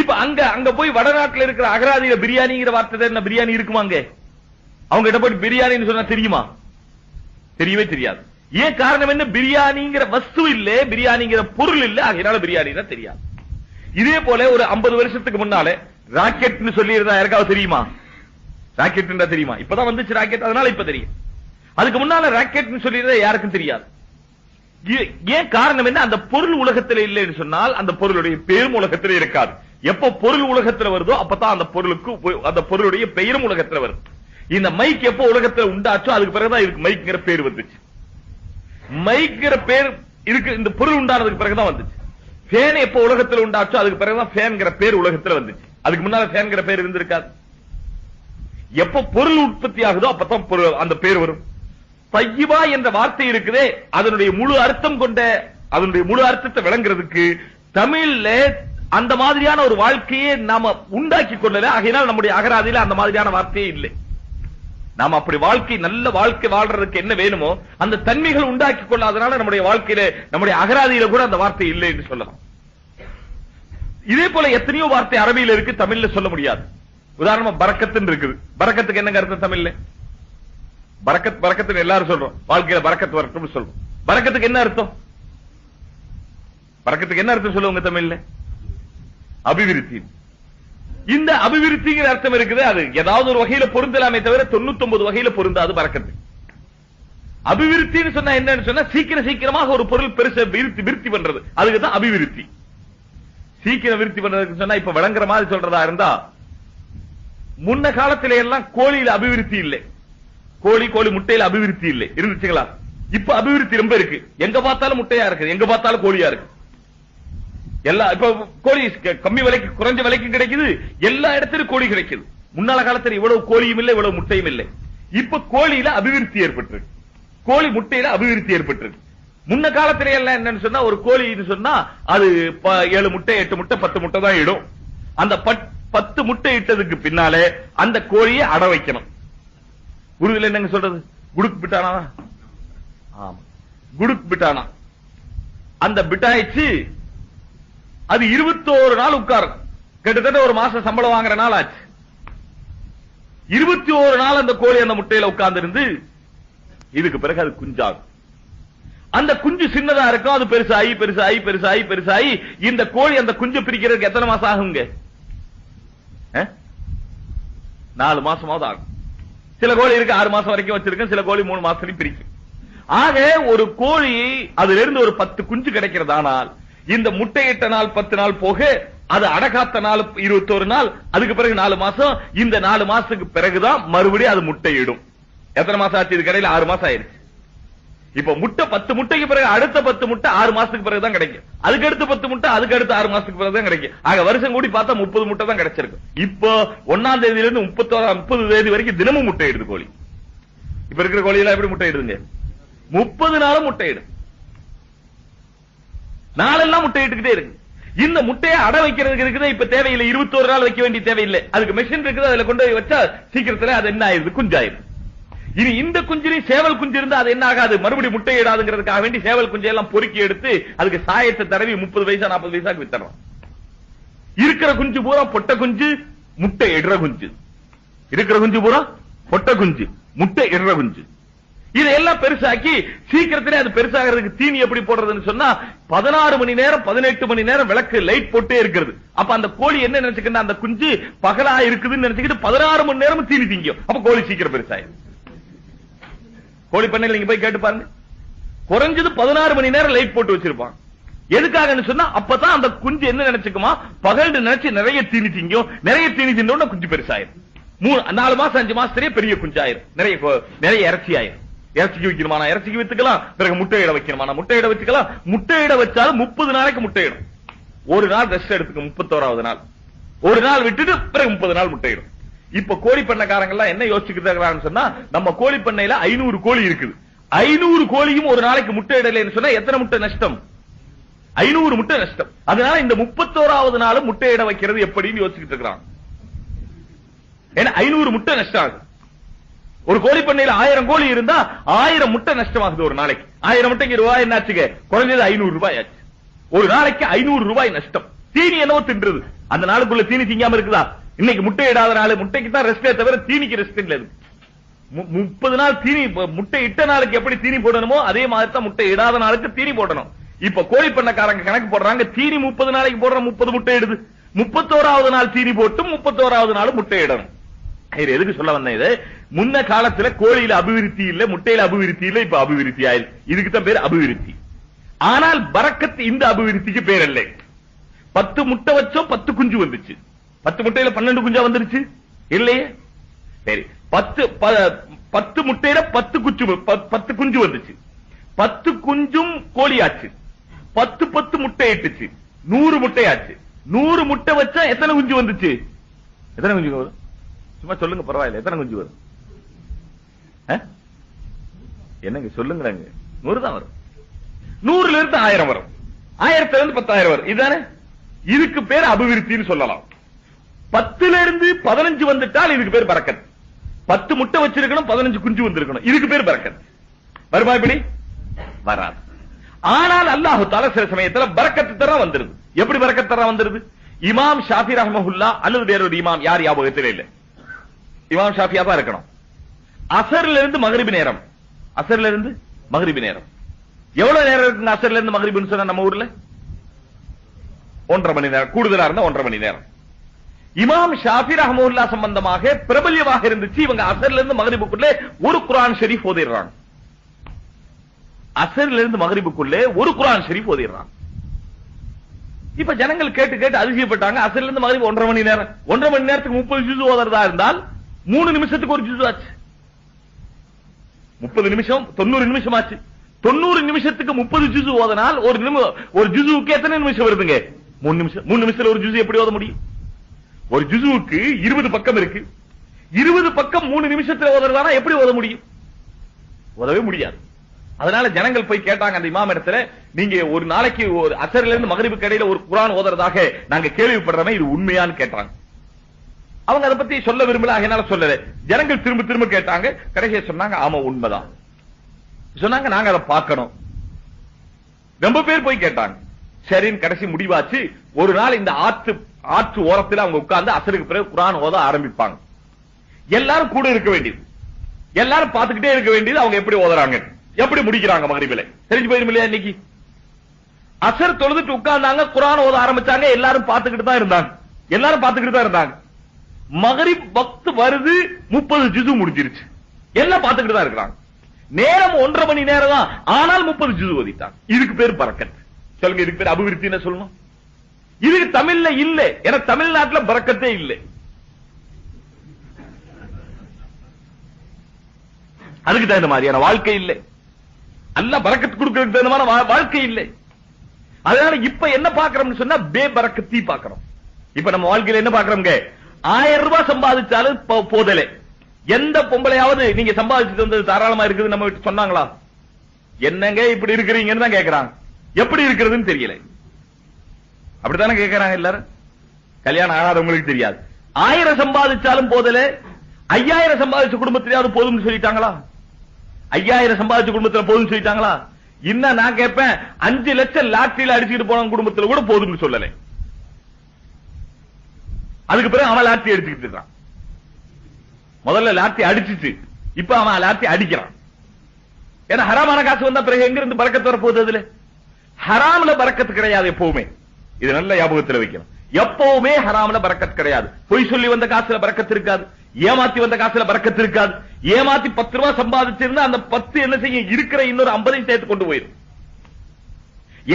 இப்ப அங்க போய் வடநாட்டுல இருக்கிற அகராதியில பிரியாணிங்கிற வார்த்தை என்ன பிரியாணி இருக்குமா? அங்க அவங்க கிட்ட போய் பிரியாணின்னு சொன்னா தெரியுமா? தெரியவே தெரியாது. ஏன் காரணம் என்ன? பிரியாணிங்கிற வஸ்து இல்ல, பிரியாணிங்கிற பொருள் இல்ல, அதனால பிரியாணி தெரியாது. இதே போல ஒரு 50 வருஷத்துக்கு முன்னாலே ராக்கெட்னு சொல்லி இருந்தா யாருக்காவது தெரியுமா? ராக்கெட் தெரியுமா? இப்பதான் வந்துச்சு ராக்கெட், அதனால இப்ப தெரியும். அதுக்கு முன்னால ராக்கெட்னு சொல்லி இருந்தா யாருக்கும் தெரியாது. ஏன் காரணம் என்ன? அந்த பொருள் உலகத்தில் இல்லைன்னு சொன்னால் அந்த பொருளுடைய பேரும் உலகத்தில் இருக்காது. எப்ப பொருள் உலகத்தில் வருதோ அப்பதான் அந்த பொருளுக்கு அந்த பொருளுடைய பெயரும் உலகத்தில் வருது. இந்த மைக் எப்ப உலகத்தில் உண்டாச்சோ அதுக்கு பிறகுதான் இதுக்கு மைக்ங்கிற பேர் வந்துச்சு. மைக்ங்கிற பேர் இருக்கு இந்த பொருள் உண்டானதுக்கு பிறகுதான் வந்துச்சு. ஃபேன் எப்ப உலகத்தில் உண்டாச்சோ அதுக்கு பிறகுதான் ஃபேன்ங்கிற பேர் உலகத்தில் வந்துச்சு. அதுக்கு முன்னால ஃபேன்ங்கிற பேர் இருந்திருக்காது. எப்ப பொருள் உற்பத்தி ஆகுதோ அப்பதான் அந்த பேர் வரும். தய்யிபா என்ற வார்த்தை இருக்குதே, அதனுடைய முழு அர்த்தம் கொண்ட அதனுடைய முழு அர்த்தத்தை விளங்குறதுக்கு தமிழ்ல அந்த மாதிரியான ஒரு வாழ்க்கையை நாம உண்டாக்கி கொள்ளல. ஆகையினால் நம்முடைய அகராதியில அந்த மாதிரியான வார்த்தையே இல்லை. நாம அப்படி வாழ்க்கை நல்ல வாழ்க்கை வாழ்றதுக்கு என்ன வேணுமோ அந்த தன்மைகள் உண்டாக்கி கொள்ளாதனால நம்முடைய வாழ்க்கையில நம்முடைய அகராதியில கூட அந்த வார்த்தை இல்லை என்று சொல்லலாம். இதே போல எத்தனையோ வார்த்தை அரபியில இருக்கு, தமிழ்ல சொல்ல முடியாது. உதாரணமா பரக்கத்துன்னு இருக்குது. பரக்கத்துக்கு என்ன அர்த்தம் தமிழ்ல? பரக்கத் பரக்கத்துன்னு எல்லாரும் சொல்றோம், வாழ்க்கையில பரக்கத்து வரட்டும் சொல்றோம். பரக்கத்துக்கு என்ன அர்த்தம்? பரக்கத்துக்கு என்ன அர்த்தம் சொல்லுவாங்க தமிழ்ல? அபிவிருத்தி. இந்த அபிவிருத்திங்கிற அர்த்தம் இருக்குது, அது ஏதாவது ஒரு வகையில பொருந்தலாமே தவிர 99 வகையில பொருந்தாது பரக்கத்து. அபிவிருத்தின்னு சொன்னா என்னன்னு சொன்னா சீக்கிரமாக ஒரு பொருள் பெருச விருத்தி பண்றது, அதுக்குதான் அபிவிருத்தி. சீக்கிரம் விருத்தி பண்றதுக்கு சொன்னா இப்ப விளங்குற மாதிரி சொல்றதா இருந்தா, முன்ன காலத்தில எல்லாம் கோழியில அபிவிருத்தி இல்லை, கோழி முட்டையில அபிவிருத்தி இல்லை, இருந்துச்சுங்களா? இப்ப அபிவிருத்தி ரொம்ப இருக்கு. எங்க பார்த்தாலும் முட்டையா இருக்கு, எங்க பார்த்தாலும் கோழியா இருக்கு. எல்லா இப்ப கோழி கம்மி விலைக்கு குறைஞ்ச விலைக்கு கிடைக்குது, எல்லா இடத்திலும் கோழி கிடைக்குது. முன்னால காலத்தில் இவ்வளவு கோழியும் இல்லை, இவ்வளவு முட்டையும் இல்லை. இப்ப கோழியில அபிவிருத்தி ஏற்பட்டு, கோழி முட்டையில அபிவிருத்தி ஏற்பட்டு. முன்ன காலத்தில எல்லாம் என்னன்னு சொன்னா ஒரு கோழி சொன்னா அது 7 முட்டை 8 முட்டை 10 முட்டை தான் இடும். அந்த 10 முட்டை இட்டதுக்கு பின்னாலே அந்த கோழியை அட வைக்கணும். உருதுல என்னங்க சொல்றது? குடுக்கு பிட்டானா? ஆமா, குடுக்கு பிட்டானா. அந்த பிட்டாயிச்சு அது 21 நாள் உட்காரும். கிட்டத்தட்ட ஒரு மாசம் சம்பளம் வாங்குற நாள் ஆச்சு. 21 நாள் அந்த கோழி அந்த முட்டையில உட்கார்ந்து இருந்து இதுக்கு பிறகு அது குஞ்சாகும். அந்த குஞ்சு சின்னதா இருக்கும், அது பெருசாகி பெருசாகி பெருசாகி பெருசாகி இந்த கோழி அந்த குஞ்சு பிரிக்கிறதுக்கு எத்தனை மாசம் ஆகுங்க? 4 மாசமாவது ஆகும். சில கோழி இருக்கு 6 மாசம் வரைக்கும் வச்சிருக்கேன், சில கோழி 3 மாசத்துலயும் பிரிக்கும். ஆக ஒரு கோழி அதுல இருந்து ஒரு 10 குஞ்சு கிடைக்கிறதானால் இந்த முட்டையிட்ட நாள் 10 நாள் போக அது அடகாத்த நாள் 21 நாள், அதுக்கு பிறகு 4 மாசம். இந்த 4 மாசத்துக்கு பிறகுதான் மறுபடியும் அது முட்டையிடும். எத்தனை மாசம் ஆச்சு? இது கடையில் 6 மாசம் ஆயிருச்சு. இப்ப முட்டை 10 முட்டைக்கு பிறகு அடுத்த 10 முட்டை 6 மாசத்துக்கு பிறகுதான் கிடைக்கும். அதுக்கு அடுத்து 10 முட்டை, அதுக்கு அடுத்து 6 மாசத்துக்கு பிறகுதான் கிடைக்கும். ஆக வருஷம் கூடி பார்த்தா 30 முட்டை தான் கிடைச்சிருக்கு. இப்போ 1ஆம் தேதியில இருந்து 30 தேதி வரைக்கும் தினமும் முட்டை இடுது கோழி. இப்ப இருக்கிற கோழி எல்லாம் எப்படி முட்டை இடுதுங்க? 30 நாளும் முட்டை இடும். நாளெல்லாம் முட்டை இட்டுக்கிட்டே இருக்கு. இந்த முட்டையை அட வைக்கிறதுக்கு இருக்குது இப்ப தேவையில்லை, 21 நாள் வைக்க வேண்டிய தேவையில்லை. அதுக்கு மெஷின் இருக்குது, அதுல கொண்டு வச்சா சீக்கிரத்துல அது என்ன ஆயிருது? குஞ்சாயிருது. இனி இந்த குஞ்சிலையும் சேவல் குஞ்சு இருந்தா அது என்ன ஆகாது? மறுபடியும் முட்டை இடாதுங்கிறதுக்காக வேண்டி சேவல் குஞ்சை எல்லாம் பொறுக்கி எடுத்து அதுக்கு சாயத்தை தடவி 30 பைசா 40 பைசாக்கு வித்தறோம். இருக்கிற குஞ்சு பூரா பொட்ட குஞ்சு, முட்டை இடுற குஞ்சு. இருக்கிற குஞ்சு பூரா பொட்ட குஞ்சு, முட்டை இடுற குஞ்சு. இதெல்லாம் பெருசாக்கி சீக்கிரத்திலே அது பெருசாகிறதுக்கு தீனி எப்படி போடுறதுன்னு சொன்னா 16 மணி நேரம் 18 மணி நேரம் விளக்கு லைட் போட்டே இருக்கிறது. அப்ப அந்த கோழி என்ன நினைச்சுக்கிட்டு அந்த குஞ்சு பகலா இருக்குதுன்னு நினைச்சுக்கிட்டு 16 மணி நேரம் தீனி திங்கும். அப்ப கோழி சீக்கிரம் பெருசாயிடும். கோழி பண்ணையில நீங்க போய் கேட்டு பாருங்க, குறைஞ்சது 16 மணி நேரம் லைட் போட்டு வச்சிருப்பான். எதுக்காக சொன்னா அப்பதான் அந்த குஞ்சு என்ன நினைச்சுக்குமா, பகல் நினைச்சு நிறைய தீனி திங்கும். நிறைய தீனி தின்னோட குஞ்சு பெருசாயிரும். 4 மாசம் 5 மாசத்திலேயே பெரிய குஞ்சாயிரும், நிறைய இறைச்சி ஆயிரும். இறைச்சிக்கு வைக்கணுமா? இறைச்சிக்கு வித்துக்கலாம். பிறகு முட்டையிட வைக்கணுமா? முட்டையிட வச்சுக்கலாம். முட்டையிட வச்சாலும் 30 நாளைக்கு முட்டையிடும். ஒரு நாள் ரெஸ்ட் எடுத்துக்க, 31வது நாள் ஒரு நாள் விட்டுட்டு பிறகு 30 நாள் முட்டையிடும். இப்ப கோழி பண்ணக்காரங்க எல்லாம் என்ன யோசிச்சுக்கிட்டு இருக்காங்கன்னு சொன்னா, நம்ம கோழி பண்ணையில 500 கோழி இருக்குது. 500 கோழியும் ஒரு நாளைக்கு முட்டையிடலைன்னு சொன்னா எத்தனை முட்டை நஷ்டம்? 500 முட்டை நஷ்டம். அதனால இந்த 31வது நாள் முட்டையிட வைக்கிறது எப்படின்னு யோசிச்சுக்கிட்டு இருக்கிறான். ஏன்னா 500 முட்டை நஷ்டம் ஆகுது. ஒரு கோழி பண்ணையில 1000 கோழி இருந்தா 1000 முட்டை நஷ்டமாகுது ஒரு நாளைக்கு. 1000 முட்டைக்கு ரூபாய் என்னாச்சுங்க? குறைஞ்சது 500 ரூபாய் ஆச்சு. ஒரு நாளைக்கு 500 ரூபாய் நஷ்டம். தீனி என்னவோ தின்றது. அந்த நாளுக்குள்ள தீனி திங்காம இருக்குதா? இன்னைக்கு முட்டை இடாத நாள், முட்டைக்கு தான் ரெஸ்டே தவிர தீனிக்கு ரெஸ்ட் இல்ல. 30 நாள் தீனி, முட்டை இட்ட நாளுக்கு எப்படி தீனி போடணுமோ அதே மாதிரி தான் முட்டை இடாத நாளுக்கு தீனி போடணும். இப்ப கோழி பண்ணக்காரங்க கணக்கு போடுறாங்க, தீனி 30 நாளைக்கு போடுற 30 முட்டை இடுது. 31வது நாள் தீனி போட்டு 31வது நாள் முட்டை இடணும். எதுக்கு சொல்ல வந்தேன் இது? முன்ன காலத்துல கோழியில அபிவிருத்தி இல்ல, முட்டையில அபிவிருத்தி இல்ல, இப்ப அபிவிருத்தி ஆயிரு. இதுக்கு தான் பேர் அபிவிருத்தி. ஆனால் பரக்கத் இந்த அபிவிருத்திக்கு பேர் இல்லை. 10 முட்டை வச்சோம், 10 குஞ்சு வந்துச்சு. 10 முட்டையில 12 குஞ்சா வந்துருச்சு இல்லையே? சரி, 10 முட்டையில 10 குஞ்சு வந்துச்சு. 10 குஞ்சும் கோழியாச்சு. 10 முட்டை இட்டுச்சு. 100 முட்டையாச்சு. 100 முட்டை வச்சா எத்தனை குஞ்சு வந்துச்சு? எத்தனை குஞ்சு வரும்? சும்மா சொல்லுங்க, பரவாயில்ல. எத்தனை குஞ்சு வரும்? என்னங்க சொல்லுங்க. 100 தான் வரும். 100ல இருந்து 1000 வரும். 1000ல இருந்து 10,000 வரும். இதுதானே? இதுக்கு பேர் அபிவிருத்தின்னு சொல்லலாம். 10ல இருந்து 15 வந்துட்டால் இதுக்கு பேர் பரக்கத். 10 முட்டை வச்சிருக்கணும், 15 குஞ்சு வந்திருக்கணும். இதுக்கு பேர் பரக்கத். வருமா? இப்படி வராது. ஆனால் அல்லாஹ் தஆலா சில சமயத்துல பரக்கத் தர வந்துருது. எப்படி பரக்கத் தர வந்துருது? இமாம் ஷாஃபி ரஹ்மஹுல்லா அல்லது வேறொரு இமாம், யார் ஞாபகத்தில் இல்ல, இமாம் ஷாஃபியா தான் இருக்கணும். அசர்ல இருந்து மக்ரிப் நேரம், அசர்ல இருந்து மக்ரிப் நேரம் எவ்வளவு நேரம் இருக்குங்க? அசர்ல இருந்து மக்ரிப்னு சொன்னா நம்ம ஊர்ல 1.5 மணி நேரம், கூடுதலா இருந்தா 1.5 மணி நேரம். இமாம் ஷாஃபி ரஹ்மஹுல்லா சம்பந்தமாக பிரபல்யமாக இருந்துச்சு, இவங்க அசர்ல இருந்து மக்ரிபுக்குள்ளே ஒரு குர்ஆன் ஷரீஃப் ஓதிடுறாங்க. அசர்ல இருந்து மக்ரிபுக்குள்ளே ஒரு குர்ஆன் ஷரீஃப் ஓதிடுறாங்க. இப்ப ஜனங்கள் கேட்டு கேட்டு அதிசயப்பட்டாங்க. அசர்ல இருந்து மக்ரிப் 1.5 மணி நேரம், 1.5 மணி நேரத்துக்கு 30 ஜுஸ் ஓதுறதா இருந்தால் 3 நிமிஷத்துக்கு ஒரு ஜுஸ் ஆச்சு. 30 நிமிஷம் 90 நிமிஷம் ஆச்சு. 90 நிமிஷத்துக்கு 30 ஜுஸ் ஓதனால் ஒரு ஜுஸுக்கு எத்தனை நிமிஷம் வருதுங்க? 3 நிமிஷம். 3 நிமிஷத்துல ஒரு ஜுஸ் எப்படி ஓத முடியும்? ஒரு ஜுஸுக்கு 20 பக்கம் இருக்கு. 20 பக்கம் 3 நிமிஷத்துல ஓதுறதானா எப்படி ஓத முடியும்? ஓதவே முடியாது. அதனால ஜனங்கள் போய் கேட்டாங்க அந்த இமாம் இடத்துல, நீங்க ஒரு நாளைக்கு ஒரு அசர்ல இருந்து மக்ரிபுக்கு இடையில ஒரு குர்ஆன் ஓதுறதாக நாங்க கேள்விப்படுறோமே, இது உண்மையான்னு கேட்டாங்க. அவங்க அதை பத்தி சொல்ல விரும்பல, அதனால சொல்லல. ஜனங்கள் திரும்ப திரும்ப கேட்டாங்க. கடைசியா சொன்னாங்க, ஆமா உண்மைதான் சொன்னாங்க, நாங்க அதை பார்க்கணும். ரொம்ப பேர் போய் கேட்டாங்க. சரின்னு கடைசி முடிவாச்சு. ஒரு நாள் இந்த ஆற்று ஓரத்தில் அவங்க உட்கார்ந்து அசருக்கு பிறகு குர்ஆன் ஓத ஆரம்பிப்பாங்க. எல்லாரும் கூட இருக்க வேண்டியது, எல்லாரும் பார்த்துக்கிட்டே இருக்க வேண்டியது, அவங்க எப்படி ஓதுறாங்க, எப்படி முடிக்கிறாங்க. மக்ரிபில தெரிஞ்சு போயிரும் இல்லையா? இன்னைக்கு அசர் தொழுதுட்டு உட்கார்ந்தாங்க, குர்ஆன் ஓத ஆரம்பிச்சாங்க. எல்லாரும் பார்த்துக்கிட்டு தான் இருந்தாங்க, எல்லாரும் பார்த்துக்கிட்டு தான் இருந்தாங்க. மக்ரிப் வக்த் வருது, 30 ஜுஸ் முடிஞ்சிருச்சு. எல்லாம் பார்த்துக்கிட்டு தான் இருக்காங்க. நேரம் 1.5 மணி நேரம் தான், ஆனால் 30 ஜுஸ் ஓதிட்டாங்க. இதுக்கு பேர் பரக்கத். சொல்லுங்க, இதுக்கு பேர் அபிவிருத்தி என்ன சொல்லணும்? இதுக்கு தமிழ்ல இல்ல. ஏன்னா தமிழ்நாட்டுல பரக்கத்தே இல்லை. அதுக்கு தகுந்த மாதிரியான வாழ்க்கை இல்லை. அல்லாஹ் பரக்கத் கொடுக்கிறதுக்கு தகுந்த வாழ்க்கை இல்லை. அதனால இப்ப என்ன பாக்குறோம்னு சொன்னா பேபரக்கத்தி பாக்குறோம். இப்ப நம்ம வாழ்க்கையில என்ன பாக்குறோம்ங்க? 1000 ரூபாய் சம்பாதிச்சாலும் போதலே. எந்த பொம்பளையாவது நீங்க சம்பாதிச்சுட்டு வந்தது தாராளமா இருக்குது நம்ம வீட்டு சொன்னாங்களா? என்னங்க இப்படி இருக்கிறீங்கன்னு தான் கேக்குறாங்க. எப்படி இருக்கிறதுன்னு தெரியல. அப்படித்தானே கேக்குறாங்க எல்லாரும். கல்யாணம் ஆகாதவங்களுக்கு தெரியாது. 1000 சம்பாதிச்சாலும் போதலே. 5000 சம்பாதிச்ச குடும்பத்திலேயாவது போதும்னு சொல்லிட்டாங்களா? 5000 சம்பாதிச்ச குடும்பத்துல போதும்னு சொல்லிட்டாங்களா? இன்னும் நான் கேட்பேன், 5 லட்சம் லாட்டரியில அடிச்சுட்டு போன குடும்பத்துல கூட போதும்னு சொல்லல. அதுக்கு பிறகு அவன் லாட்டரி அடிச்சுக்கிட்டு இருக்கான். முதல்ல லாட்டரி அடிச்சுட்டு இப்ப அவன் லாட்டரி அடிக்கிறான். ஏன்னா ஹராமான காசு வந்தா பிறகு எங்க இருந்து பரக்கத்து வர போகுது? அதுல ஹராம்ல பரக்கத்து கிடையாது எப்பவுமே. இது நல்ல ஞாபகத்தில் வைக்கணும். எப்பவுமே ஹராம்ல பரக்கத்து கிடையாது. பொய் சொல்லி வந்த காசுல பரக்கத்து இருக்காது. ஏமாத்தி வந்த காசுல பரக்கத்து இருக்காது. ஏமாத்தி 10 ரூபாய் சம்பாதிச்சிருந்தா அந்த 10 என்ன செய்யும்? இருக்கிற இன்னொரு 50 சேர்த்து கொண்டு போயிடும்.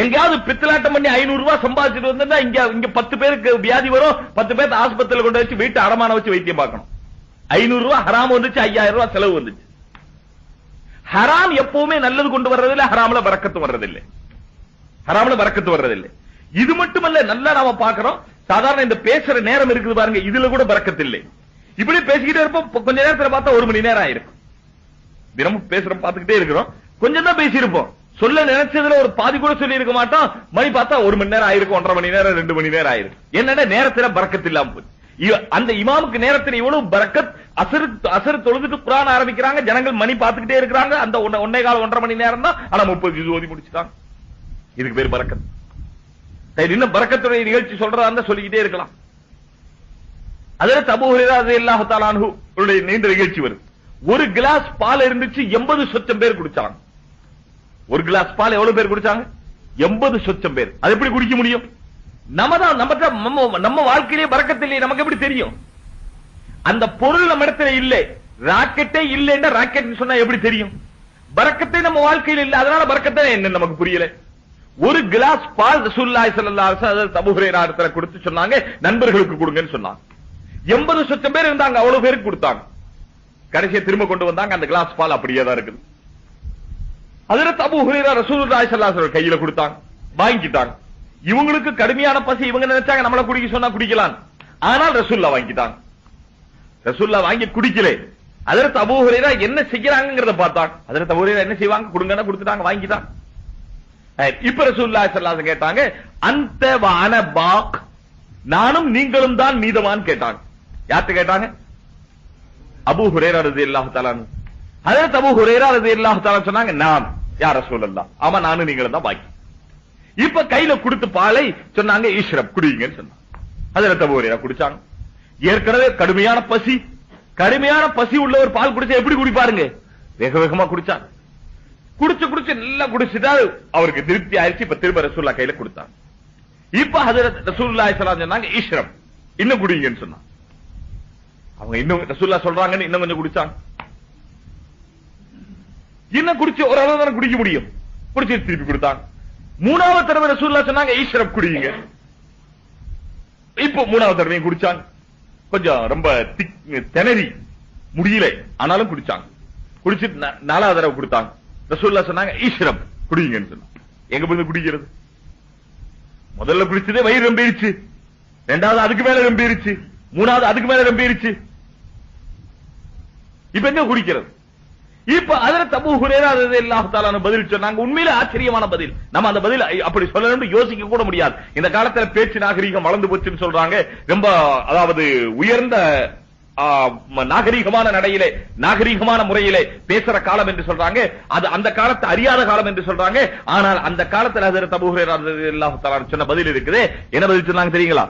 எங்கயாவது பித்தலாட்டம் பண்ணி 500 ரூபாய் சம்பாதிச்சுட்டு வந்தா இங்க 10 பேருக்கு வியாதி வரும். 10 பேருக்கு ஆஸ்பத்திரியில கொண்டு வச்சு வீட்டு அடமான வச்சு வைத்தியம் பார்க்கணும். 500 ரூபாய் ஹராம் வந்துச்சு, 5000 ரூபாய் செலவு வந்துச்சு. ஹராம் எப்பவுமே நல்லது கொண்டு வர்றதில்லை, ஹராம்ல பரக்கத்து வர்றதில்லை. ஹராம்ல பரக்கத்து வர்றதில்லை. இது மட்டுமல்ல, நல்லா நாம பாக்குறோம். சாதாரண இந்த பேசுற நேரம் இருக்குது பாருங்க, இதுல கூட பரக்கத்து இல்லை. இப்படி பேசிக்கிட்டே இருப்போம். கொஞ்ச நேரத்துல பார்த்தா 1 மணி நேரம் ஆயிருக்கும். தினமும் பேசுறோம், பார்த்துக்கிட்டே இருக்கிறோம். கொஞ்சம் தான் பேசியிருப்போம். சொல்ல நினைச்சதுல ஒரு பாதி கூட சொல்லி இருக்க மாட்டோம். மணி பார்த்தா 1 மணி நேரம் ஆயிருக்கும், 1.5 மணி நேரம், 2 மணி நேரம் ஆயிருக்கும். என்னன்னா நேரத்துல பரக்கத்து இல்லாம போச்சு. அந்த இமாமுக்கு நேரத்தில் இவ்வளவு பரக்கத். அசர் தொழுதுட்டு குர்ஆன் ஆரம்பிக்கிறாங்க, ஜனங்கள் மணி பார்த்துக்கிட்டே இருக்கிறாங்க. அந்த 1.25 மணி நேரம் தான், ஆனா 30 ஜுஸ் ஓதி முடிச்சுட்டாங்க. இதுக்கு பேர் பரக்கத். இன்னும் பரக்கத்துடைய நிகழ்ச்சி சொல்றதா இருந்தா சொல்லிக்கிட்டே இருக்கலாம். ஹஜ்ரத் அபூ ஹுரைரா ரலியல்லாஹு தஆலா அன்ஹு நீண்ட நிகழ்ச்சி வருது. ஒரு கிளாஸ் பால் இருந்துச்சு, 80 சொச்சம் பேர் குடிச்சாங்க. ஒரு கிளாஸ் பால் எவ்வளவு பேர் குடிச்சாங்க? 80 சொச்சம் பேர். அது எப்படி குடிக்க முடியும்? நம்ம வாழ்க்கையிலே பரக்கத் இல்லையே, நமக்கு எப்படி தெரியும்? அந்த பொருள் நம்ம இடத்துல இல்லை. ராக்கெட்டே இல்லைன்னா ராக்கெட் சொன்னா எப்படி தெரியும்? பரக்கத்தை நம்ம வாழ்க்கையில் இல்லை, அதனால பரக்கத்தை என்ன நமக்கு புரியல. ஒரு கிளாஸ் பால் ரசூலுல்லாஹி ஸல்லல்லாஹு அலைஹி வஸல்லம் அபூ ஹுரைரா இடத்துல கொடுத்து சொன்னாங்க, நண்பர்களுக்கு கொடுங்கன்னு சொன்னாங்க. 80 சொச்சம் பேர் இருந்தாங்க, அவ்வளவு பேருக்கு கொடுத்தாங்க. கடைசியா திரும்ப கொண்டு வந்தாங்க, அந்த கிளாஸ் பால் அப்படியே தான் இருக்குது. ஹஜ்ரத் அபூ ஹுரைரா ரசூலுல்லாஹி ஸல்லல்லாஹு அலைஹி வஸல்லம் கையில கொடுத்தாங்க, வாங்கிட்டாங்க. இவங்களுக்கு கடுமையான பசி, இவங்க நினைச்சாங்க நம்மள குடிக்க சொன்னா குடிக்கலாம், ஆனால் ரசூலுல்லாஹ் வாங்கிட்டாங்க. ரசூலுல்லாஹ் வாங்கி குடிக்கல. ஹஜ்ரத் அபூ ஹுரைரா என்ன செய்யறாங்கங்கறத பார்த்தாங்க. ஹஜ்ரத் அபூ ஹுரைரா என்ன செய்வாங்க? கொடுங்கன்னு கொடுத்துட்டாங்க, வாங்கிட்டாங்க. இப்ப ரசூலுல்லாஹி ஸல்லல்லாஹு அலைஹி வஸல்லம் கேட்டாங்க, அந்த வ அன பாக், நானும் நீங்களும் தான் மீதமான் கேட்டாங்க. யார்கிட்ட கேட்டாங்க? அபூ ஹுரைரா ரலியல்லாஹு தஆலா அன்ஹு. ஹஜ்ரத் அபூ ஹுரைரா ரலியல்லாஹு தஆலா சொன்னாங்க, நான் யா ரசூலல்லாஹ், ஆமா நானும் நீங்களும் தான் பாக்கி. இப்ப கையில கொடுத்து பாலை சொன்னாங்க, இஷ்ரப், குடிங்கன்னு சொன்னாங்க. ஹஜ்ரத் அபூ ஹுரைரா குடிச்சாங்க. ஏற்கனவே கடுமையான பசி உள்ள ஒரு பால் குடிச்சா எப்படி குடிப்பாருங்க? வேக வேகமா குடிச்சாங்க. குடிச்சு நல்லா குடிச்சுட்டா அவருக்கு திருப்தி ஆயிடுச்சு. இப்ப திரும்ப ரசூலுல்லாஹ் கையில கொடுத்தாங்க. இப்ப ஹஜ்ரத் ரசூலுல்லாஹி ஸல்லல்லாஹு அலைஹி வஸல்லம் சொன்னாங்க, இஷ்ரப், இன்னும் குடிங்கன்னு சொன்னாங்க. அவங்க இன்னும் ரசூலுல்லாஹ் சொல்றாங்கன்னு இன்னும் கொஞ்சம் குடிச்சாங்க. இன்னும் குடிச்சு ஓரளவு தான குடிக்க முடியும், குடிச்சு திருப்பி கொடுத்தாங்க. மூணாவது தடவை ரசூலுல்லாஹ் சொன்னாங்க, இஷ்ரப், குடிங்க. இப்போ மூணாவது தடவையும் குடிச்சாங்க. கொஞ்சம் ரொம்ப திணறி முடியல, ஆனாலும் குடிச்சாங்க. குடிச்சிட்டு நாலாவது தடவை கொடுத்தாங்க. ரசூலுல்லாஹ் சொன்னாங்க, இஷ்ரப், குடிங்கன்னு சொன்னாங்க. எங்க போய் குடிக்கிறது? முதல்ல குடிச்சதே வயிறு ரொம்பிருச்சு, ரெண்டாவது அதுக்கு மேல ரொம்பிருச்சு, மூணாவது அதுக்கு மேல ரொம்பிருச்சு. இப்ப எங்க குடிக்கிறது? இப்ப ஹஜ்ரத் அபூ ஹுரைரா ரலியல்லாஹு தஆலா அன்ஹு பதில் சொன்னாங்க. உண்மையிலே ஆச்சரியமான பதில். நம்ம அந்த பதில் அப்படி சொல்லணும்னு யோசிக்க கூட முடியாது. இந்த காலத்துல பேச்சு நாகரிகம் வளர்ந்து போச்சுன்னு சொல்றாங்க. ரொம்ப, அதாவது உயர்ந்த நாகரிகமான நடையிலே, நாகரிகமான முறையிலே பேசுற காலம் என்று சொல்றாங்க. அது அந்த காலத்தை அறியாத காலம் என்று சொல்றாங்க. ஆனால் அந்த காலத்துல ஹஜ்ரத் அபூ ஹுரைரா ரலியல்லாஹு தஆலா சொன்ன பதில் இருக்குது. என்ன பதில் சொன்னாங்க தெரியுங்களா?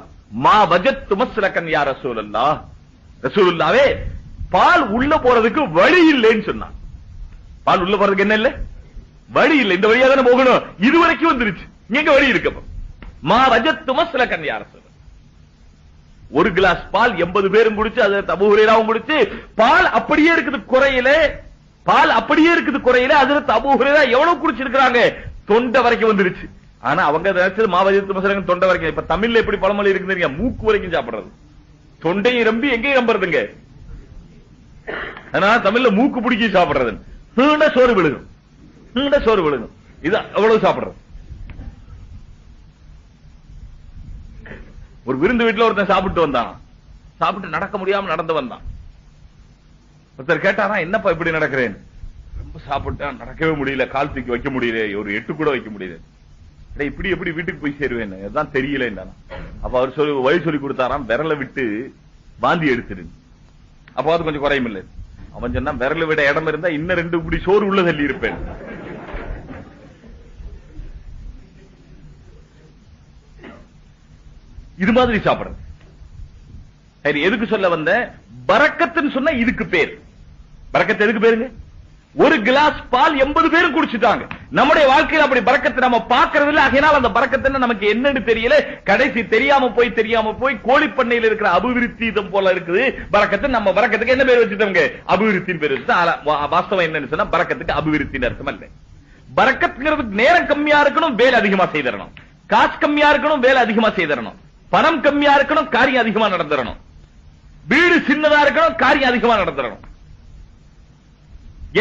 மா வஜத்து மஸ்லகன் யா ரசூலல்லாஹ், ரசூலுல்லாஹ்வே, பால் உள்ள போறதுக்கு வழி இல்லைன்னு சொன்னாங்க. பால் உள்ள போறதுக்கு என்ன இல்ல? வழி இல்ல. இந்த வழியா தானே போகணும், இது வரைக்கும் வந்துருச்சு, இங்க வழி இருக்கு. மா வஜத்து மஸ்லகன் யா ரசூலல்லாஹ். ஒரு கிளாஸ் பால் 80 பேரும் குடிச்சு, ஹஜ்ரத் அபூ ஹுரைராவும் குடிச்சு, பால் அப்படியே இருக்குது குறையில, ஹஜ்ரத் அபூ ஹுரைரா எவ்வளவு குடிச்சிருக்காங்க? தொண்டை வரைக்கும் வந்துருச்சு. ஆனா அவங்க நினைச்சது மாவஜத்து மஸ்லகன் தொண்டை வரைக்கும். இப்ப தமிழ்ல எப்படி பழமொழி இருக்குன்னு, மூக்கு வரைக்கும் சாப்பிடுறது, தொண்டையை ரம்பி எங்கேயும் நம்புறதுங்க. ஆனா தமிழ்ல மூக்கு பிடிக்கி சாப்பிடுறது, நீண்ட சோறு விழுகும், இது எவ்வளவு சாப்பிடுறது. ஒரு விருந்து வீட்டுல ஒருத்தன் சாப்பிட்டு வந்தான், சாப்பிட்டு நடக்க முடியாம நடந்து வந்தான். ஒருத்தர் கேட்டாரா, என்னப்பா இப்படி நடக்கிறேன்? ரொம்ப சாப்பிட்டா நடக்கவே முடியல, கால் தூக்கி வைக்க முடியல, ஒரு 8 கூட வைக்க முடியல. இப்படி எப்படி வீட்டுக்கு போய் சேருவேன், அதுதான் தெரியல. அப்ப அவர் வழி சொல்லி கொடுத்தாராம், விரலை விட்டு வாந்தி எடுத்துரு, அப்ப அது கொஞ்சம் குறையும் இல்லை. அவன் சொன்னா, விரல விட இடம் இருந்தா இன்னும் 2 இப்படி சோறு உள்ள தள்ளி இருப்பேன். இது மாதிரி சாப்பிடுறது. எதுக்கு சொல்ல வந்த? பரக்கத்துன்னு சொன்னா இதுக்கு பேர். பரக்கத்து எதுக்கு பேருங்க? ஒரு கிளாஸ் பால் 80 பேரும் குடிச்சிட்டாங்க. நம்முடைய வாழ்க்கையில் அப்படி பரக்கத்தை நம்ம பார்க்கறது இல்ல. அதனால அந்த பரக்கத்து நமக்கு என்னன்னு தெரியல. கடைசி தெரியாம போய் கோழிப்பண்ணையில் இருக்கிற அபிவிருத்தி போல இருக்குது பரக்கத்து. நம்ம பரக்கத்துக்கு என்ன பேர் வச்சுட்டோங்க? அபிவிருத்தின் பேர் வச்சு. வாஸ்தவம் என்னன்னு சொன்னா, பரக்கத்துக்கு அபிவிருத்தின் அர்த்தம் அல்ல. பரக்கத்துங்கிறதுக்கு நேரம் கம்மியா இருக்கணும், வேலை அதிகமா செய்தரணும். காசு கம்மியா இருக்கணும், வேலை அதிகமா செய்தரணும். பணம் கம்மியா இருக்கணும், காரியம் அதிகமா நடந்துடணும். வீடு சின்னதா இருக்கணும், காரியம் அதிகமா நடந்துடணும்.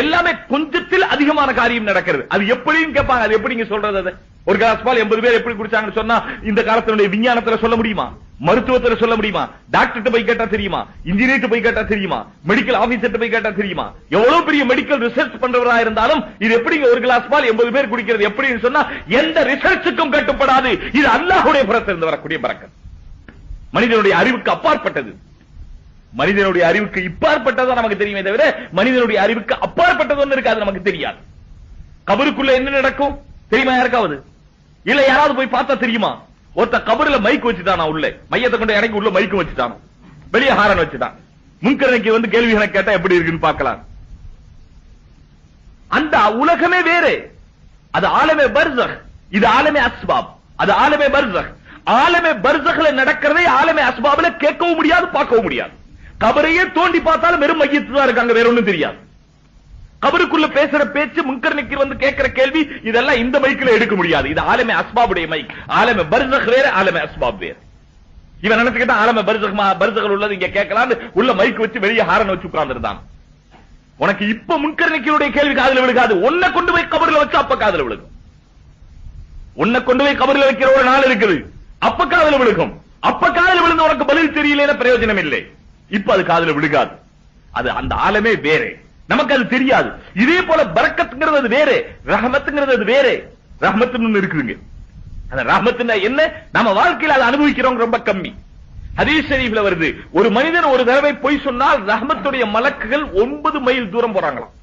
எல்லாமே கொஞ்சத்தில் அதிகமான காரியம் நடக்கிறது. அது எப்படின்னு கேட்பாங்க. அது எப்படிங்க சொல்றது? ஒரு கிளாஸ் பால் 80 பேர் எப்படி குடிச்சாங்கன்னு சொன்னா, இந்த காலத்தினுடைய விஞ்ஞானத்துல சொல்ல முடியுமா? மருத்துவத்துல சொல்ல முடியுமா? டாக்டர் போய் கேட்டா தெரியுமா? இன்ஜினியர் போய் கேட்டா தெரியுமா? மெடிக்கல் ஆபீசர் போய் கேட்டா தெரியுமா? எவ்வளவு பெரிய மெடிக்கல் ரிசர்ச் பண்றவரா இருந்தாலும் இது எப்படிங்க ஒரு கிளாஸ் பால் 80 பேர் குடிக்கிறது எப்படின்னு சொன்னா, எந்த ரிசர்ச்சுக்கும் கட்டுப்படாது. இது அல்லாஹ்வுடைய புறத்திலிருந்து வரக்கூடிய பரக்கத். மனிதனுடைய அறிவுக்கு அப்பாற்பட்டது. மனிதனுடைய அறிவுக்கு இப்பாற்பட்டதா நமக்கு தெரியுமே தவிர மனிதனுடைய அறிவுக்கு அப்பாற்பட்டது ஒன்று இருக்காது, நமக்கு தெரியாது. கபருக்குள்ள என்ன நடக்கும் தெரியுமா யாருக்காவது? இல்ல யாராவது போய் பார்த்தா தெரியுமா? ஒருத்த கபருல மைக் வச்சுட்டானா, உள்ள மையத்தை கொண்டு இறங்கி உள்ள மைக்கு வச்சுட்டான், வெளியே ஹாரன் வச்சுட்டான். முன்கரணைக்கு வந்து கேள்விகளை கேட்டா எப்படி இருக்குன்னு பார்க்கலாம். அந்த உலகமே வேறு. அது ஆலமே பர்ஸக், இது ஆலமே அஸ்பாப். அது ஆலமே பர்ஸக். ஆலமே பர்ஸக்ல நடக்கிறதை ஆலமே அஸ்பாப்ல கேட்கவும் முடியாது, பார்க்கவும் முடியாது. கபரையே தோண்டி பார்த்தாலும் வெறும் மையத்து தான் இருக்காங்க, வேற ஒண்ணும் தெரியாது. கபருக்குள்ள பேசுற பேச்சு, முன்கரணைக்கு வந்து கேட்கிற கேள்வி, இதெல்லாம் இந்த மைக்கில எடுக்க முடியாது. இது ஆலமே அஸ்பாபுடைய மைக். ஆலமே பர்ஸக் வேற, ஆலமே அஸ்பாப் வேற. இவன் நினைச்சுக்கிட்டா ஆலமே பர்ஸக்ல உள்ளது இங்க கேட்கலாம், உள்ள மைக் வச்சு வெளியே ஹாரன் வச்சு உட்கார்ந்துருந்தான். உனக்கு இப்ப முன்கரணைக்கினுடைய கேள்வி காதுல விழுகாது. உன்னை கொண்டு போய் கபர்ல வச்சு அப்ப காதுல விழுகும். உன்னை கொண்டு போய் கபர்ல வைக்கிற ஒரு நாள் இருக்குது, அப்ப காதுல விழுகும். அப்ப காதுல விழுந்து உனக்கு பதில் தெரியல, பிரயோஜனம் இல்லை. இப்ப அது காதுல விழுகாது. அது அந்த ஆலமே வேற, நமக்கு அது தெரியாது. இதே போல பரக்கத்துங்கிறது அது வேற, ரஹமத்துங்கிறது அது வேற. ரஹமத்துன்னு இருக்குதுங்க. அந்த ரஹமத்துன்னா என்ன, நம்ம வாழ்க்கையில அதை அனுபவிக்கிறோம் ரொம்ப கம்மி. ஹதீஸ் ஷரீஃப்ல வருது, ஒரு மனிதன் ஒரு தடவை பொய் சொன்னால் ரஹமத்துடைய மலக்குகள் 9 மைல் தூரம் போறாங்களாம்.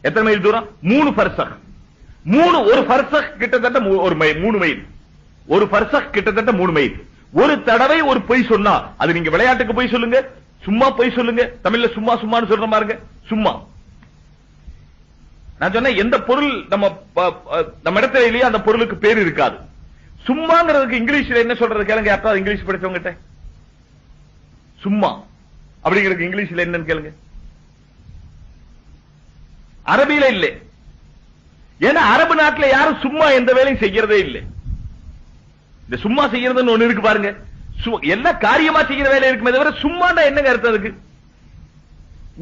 எத்தனை மைல் தூரம்? 3 ஃபர்சக். ஒரு ஃபர்சக் கிட்டத்தட்ட 3 மைல். ஒரு ஃபர்சக் கிட்டத்தட்ட 3 மைல். ஒரு தடவை ஒரு பொய் சொன்னா, அது நீங்க விளையாட்டுக்கு பொய் சொல்லுங்க, சும்மா பொய் சொல்லுங்க. தமிழ்ல சும்மா சும்மான்னு சொல்ற பாருங்க, சும்மா. நான் சொன்ன எந்த பொருள் நம்ம இடத்துல இல்லையே அந்த பொருளுக்கு பேர் இருக்காது. சும்மாங்கிறதுக்கு இங்கிலீஷ்ல என்ன சொல்றது கேளுங்க. யாராவது இங்கிலீஷ் படிச்சவங்க சும்மா அப்படிங்கிறதுக்கு இங்கிலீஷ்ல என்னன்னு கேளுங்க. அரபியில இல்லை. ஏன்னா அரபு நாட்டில் யாரும் சும்மா எந்த வேலையும் செய்யறதே இல்லை. இந்த சும்மா செய்யறதுன்னு ஒண்ணு இருக்கு பாருங்க. எல்லா காரியமா செய்யற வேலை இருக்குமே தவிர சும்மாண்டா என்னங்க அர்த்தம் அதுக்கு?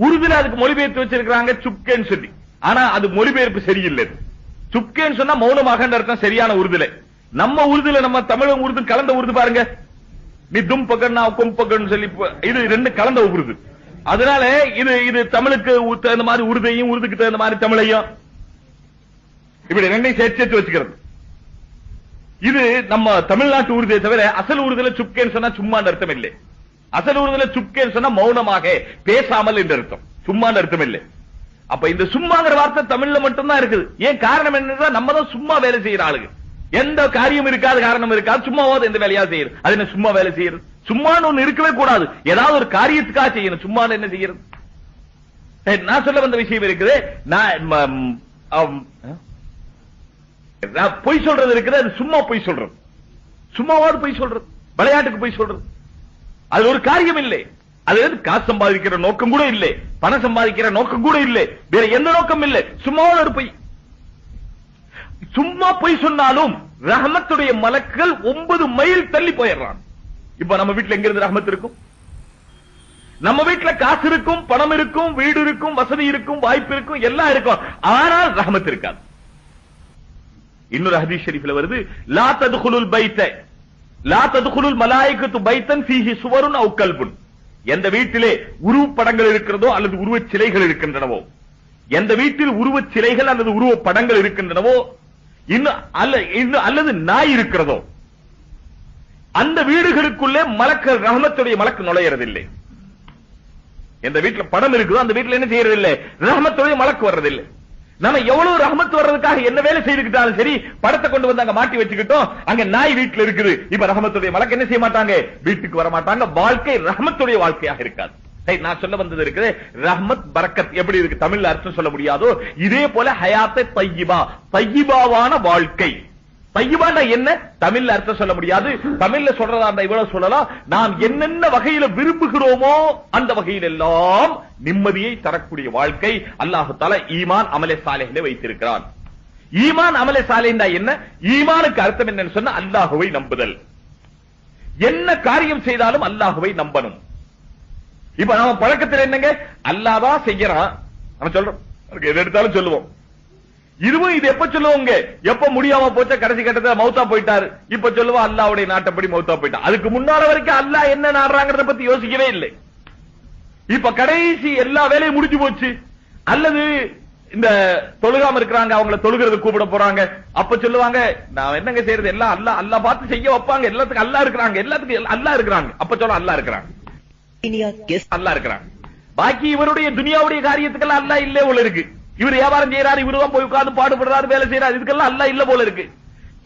உருதுல அதுக்கு மொழிபெயர்த்து வச்சிருக்காங்க சுப்கேன்னு சொல்லி. ஆனா அது மொழிபெயர்ப்பு சரியில்லை. சுப்கேன்னு சொன்னா மௌனமாக அர்த்தம் சரியான உருதுல. நம்ம உருதுல நம்ம தமிழும் உருது கலந்த உருது பாருங்க. நீ தும் பகன்னா கும் பகன்னு சொல்லி இது ரெண்டு கலந்த உருது. அதனால இது தமிழுக்கு தகுந்த மாதிரி உருதையும் உருதுக்கு தகுந்த மாதிரி தமிழையும் இப்படி ரெண்டையும் சேர்த்து வச்சுக்கிறது. இது நம்ம தமிழ்நாட்டு உருதை தவிர அசல் உருதுல சுப்கேன்னு சொன்னா சும்மான்னு அர்த்தம் இல்லை. அசல் உருதுல சுப்கேன்னு சொன்னா மௌனமாக பேசாமல் என்று அர்த்தம், சும்மான்னு அர்த்தம் இல்லை. அப்ப இந்த சும்மாங்கிற வார்த்தை தமிழ்ல மட்டும்தான் இருக்குது. ஏன் காரணம் என்னன்னா நம்ம தான் சும்மா வேலை செய்யற ஆளுங்க. எந்த காரியம் இருக்காது, காரணம் இருக்காது, சும்மாவாது எந்த வேலையா செய்யறது. அது என்ன சும்மா வேலை செய்யறது? சும்மான்னு ஒண்ணு இருக்கவே கூடாது. ஏதாவது ஒரு காரியத்துக்காக செய்யணும். சும்மான்னு என்ன செய்யறது? நான் சொல்ல வந்த விஷயம் இருக்குது. பொய் சொல்றது இருக்குது, அது சும்மா பொய் சொல்றது. சும்மாவாது பொய் சொல்றது, விளையாட்டுக்கு பொய் சொல்றது. அது ஒரு காரியம் இல்லை. அது காசு சம்பாதிக்கிற நோக்கம் கூட இல்லை, பணம் சம்பாதிக்கிற நோக்கம் கூட இல்லை, வேற எந்த நோக்கம் இல்லை. சும்மாவாது ஒரு பொய். சும்மா பொய் சொன்னாலும் ரஹமத்துடைய மலக்குகள் 9 மைல் தள்ளி போயிடுறான். இப்ப நம்ம வீட்டுல எங்க இருந்து ரஹமத் இருக்கும்? நம்ம வீட்டுல காசு இருக்கும், பணம் இருக்கும், வீடு இருக்கும், வசதி இருக்கும், வாய்ப்பு இருக்கும், எல்லாம் இருக்கும். ஆனால் ரஹமத் இருக்காது. இன்னொரு ஹதீஸ் ஷரீஃப்ல வருது, லா ததுகுலுல் பைத்த லா ததுகுலுல் மலாயிகத்து பைத்தன் ஃபீஹி சுவருன் அவ் கல்புன். எந்த வீட்டிலே உருவப்படங்கள் இருக்கிறதோ அல்லது உருவச் சிலைகள் இருக்கின்றனவோ, எந்த வீட்டில் உருவச் சிலைகள் அல்லது உருவப் படங்கள் இருக்கின்றனவோ, அல்லது நாய் இருக்கிறதோ, அந்த வீடுகளுக்குள்ளே மலக்கு ரஹமத்துடைய மலக்கு நுழையறதில்லை. எந்த வீட்டுல படம் இருக்குதோ அந்த வீட்டுல என்ன செய்யறதில்லை? ரஹமத்துடைய மலக்கு வர்றதில்லை. நம்ம எவ்வளவு ரஹமத் வர்றதுக்காக என்ன வேலை செய்துக்கிட்டாலும் சரி, படத்தை கொண்டு வந்து அங்க மாட்டி வச்சுக்கிட்டோம். அங்க நாய் வீட்டுல இருக்குது. இப்ப ரஹமத்துடைய மலக்கு என்ன செய்ய மாட்டாங்க? வீட்டுக்கு வர மாட்டாங்க. வாழ்க்கை ரஹமத்துடைய வாழ்க்கையாக இருக்காது. நான் சொல்ல வந்தது இருக்குது, ரஹ்மத் பரக்கத் எப்படி இருக்கு தமிழ்ல அர்த்தம் சொல்ல முடியாதோ, இதே போல ஹயாத்தை தையிபா, தையிபாவான வாழ்க்கை. தையிபானா என்ன தமிழ்ல அர்த்தம் சொல்ல முடியாது. தமிழ்ல சொல்றதா அந்த இவ்வளவு சொல்லலாம். நாம் என்னென்ன வகையில விரும்புகிறோமோ அந்த வகையில் எல்லாம் நிம்மதியை தரக்கூடிய வாழ்க்கை அல்லாஹ் தஆலா ஈமான் அமலே சாலிஹ்ல வைத்திருக்கிறான். ஈமான் அமலே சாலிஹ்னா என்ன? ஈமானுக்கு அர்த்தம் என்னன்னு சொன்னா அல்லாஹ்வை நம்புதல். என்ன காரியம் செய்தாலும் அல்லாஹ்வை நம்பணும். இப்ப நம்ம பழக்கத்தில் என்னங்க? அல்லாஹ்தான் செய்யறான் நம்ம சொல்றோம், எது எடுத்தாலும் சொல்லுவோம். இதுவும் இது எப்ப சொல்லுவோங்க? எப்ப முடியாம போச்சா கடைசி கட்டத்துல மௌத்தா போயிட்டாரு, இப்ப சொல்லுவோம் அல்லாஹ்வுடைய நாட்டப்படி மௌத்தா போயிட்டார். அதுக்கு முன்னால வரைக்கும் அல்லாஹ் என்ன நாடுறாங்கறத பத்தி யோசிக்கவே இல்லை. இப்ப கடைசி எல்லா வேலையும் முடிஞ்சு போச்சு, அல்லது இந்த தொழுகாம இருக்கிறாங்க, அவங்களை தொழுகிறது கூப்பிட போறாங்க. அப்ப சொல்லுவாங்க, நான் என்னங்க செய்யறது, எல்லாம் அல்லாஹ் அல்லாஹ் பார்த்து செய்ய வைப்பாங்க, எல்லாத்துக்கும் அல்லாஹ் இருக்கிறாங்க, எல்லாத்துக்கும் அல்லாஹ் இருக்கிறாங்க. அப்ப சொல்ல அல்லாஹ் இருக்கிறாங்க, அல்லாஹ் இருக்கிறாங்க. பாக்கி இவருடைய துனியாவுடைய காரியத்துக்கெல்லாம் அல்லாஹ் இல்ல போல இருக்கு. இவர் வியாபாரம் செய்யறாரு, இவருதான் போய் உட்கார்ந்து பாடுபடுறாரு, வேலை செய்யறாரு, இதுக்கெல்லாம் அல்லாஹ் இல்ல போல இருக்கு.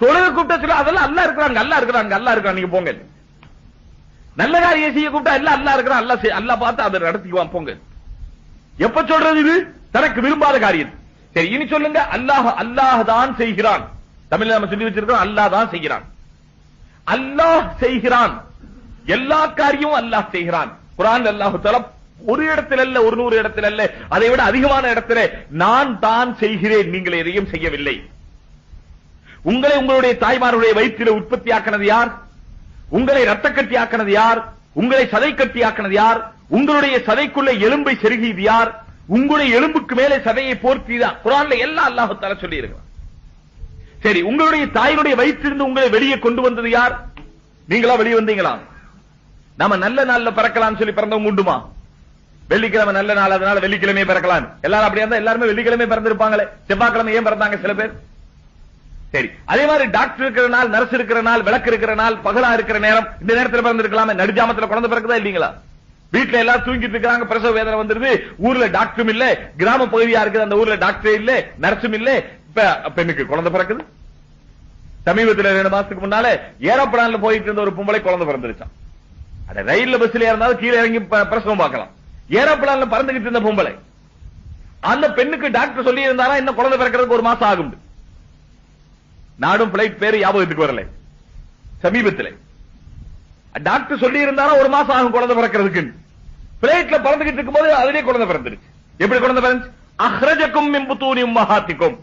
தொழுக கூப்பிட்ட சொல்ல அதெல்லாம் அல்லாஹ் இருக்கிறாங்க, அல்லாஹ் இருக்கிறாங்க, அல்லாஹ் இருக்கிறாங்க, நீங்க போங்க. நல்ல காரியம் செய்ய கூப்பிட்டா எல்லாம் அல்லாஹ் இருக்கிறான், அல்லாஹ் பார்த்து அதை நடத்திக்குவான், போங்க. எப்ப சொல்றது இது? தனக்கு விரும்பாத காரியம். சரி, இனி சொல்லுங்க, அல்லாஹ் அல்லாஹ் தான் செய்கிறான். தமிழ்ல நம்ம சொல்லி வச்சிருக்கோம், அல்லாஹ் தான் செய்கிறான். அல்லாஹ் செய்கிறான், எல்லா காரியமும் அல்லாஹ் செய்கிறான். குர்ஆன் அல்லாஹ் தஆலா ஒரு இடத்துல அல்ல, 100 இடத்துல அல்ல, அதை விட அதிகமான இடத்துல நான் தான் செய்கிறேன், நீங்கள் எதையும் செய்யவில்லை. உங்களை உங்களுடைய தாய்மாருடைய வயிற்றில உற்பத்தி ஆக்கினது யார்? உங்களை ரத்த கட்டி ஆக்கினது யார்? உங்களை சதை கட்டி ஆக்கினது யார்? உங்களுடைய சதைக்குள்ள எலும்பை செருகியது யார்? உங்களுடைய எலும்புக்கு மேலே சதையை போர்த்திதான். குர்ஆன்ல எல்லாம் அல்லாஹ் தஆலா சொல்லி இருக்கிறான். சரி, உங்களுடைய தாயினுடைய வயிற்றிலிருந்து உங்களை வெளியே கொண்டு வந்தது யார்? நீங்களா வெளியே வந்தீங்களா? நாம நல்ல நாள்ல பிறக்கலாம் சொல்லி பிறந்தவங்க உண்டுமா? வெள்ளிக்கிழமை நல்ல நாள், அதனால வெள்ளிக்கிழமையே பிறக்கலாம். எல்லாரும் அப்படியே இருந்தா எல்லாருமே வெள்ளிக்கிழமை பிறந்திருப்பாங்களே, செவ்வாய்க்கிழமை ஏன் பிறந்தாங்க சில பேர்? சரி, அதே மாதிரி டாக்டர் இருக்கிற நாள், நர்ஸ் இருக்கிற நாள், விளக்கு இருக்கிற நாள், பகலா இருக்கிற நேரம், இந்த நேரத்தில் பிறந்திருக்கலாமே. நடுஜாமத்துல குழந்தை பிறக்குதா இல்லீங்களா? வீட்டுல எல்லாரும் தூங்கிட்டு இருக்காங்க, பிரசவ வேதனை வந்துருது, ஊர்ல டாக்டரும் இல்ல, கிராம பகுதியா இருக்குது, அந்த ஊர்ல டாக்டரே இல்ல, நர்ஸும் இல்ல, இப்ப பெண்ணுக்கு குழந்தை பிறக்குது. சமீபத்தில் 2 மாசத்துக்கு முன்னால ஏரோப்ளான்ல போயிட்டு இருந்த ஒரு பொம்பளை குழந்தை பிறந்துருச்சான். அட ரயில்ல பஸ்ல இருந்தாலும் கீழே இறங்கி பிரசவம் பார்க்கலாம். ஏரோப்ளான்ல பறந்துகிட்டு இருந்த பொம்பளை, அந்த பெண்ணுக்கு டாக்டர் சொல்லி இருந்தாரா இன்னும் குழந்தை பிறக்கிறதுக்கு 1 மாசம் ஆகும். நாடும் பிளைட் பேரு ஞாபகத்துக்கு வரல. சமீபத்தில் டாக்டர் சொல்லி இருந்தாரா 1 மாசம் ஆகும் குழந்தை பிறக்கிறதுக்கு. பிளைட்ல பறந்துகிட்டு இருக்கும் போது அதிலே குழந்தை பிறந்துருச்சு. எப்படி குழந்தை பிறந்துச்சு? அஹ்ரஜக்கும் மின் புத்தூனி உம்மஹாத்திக்கும்,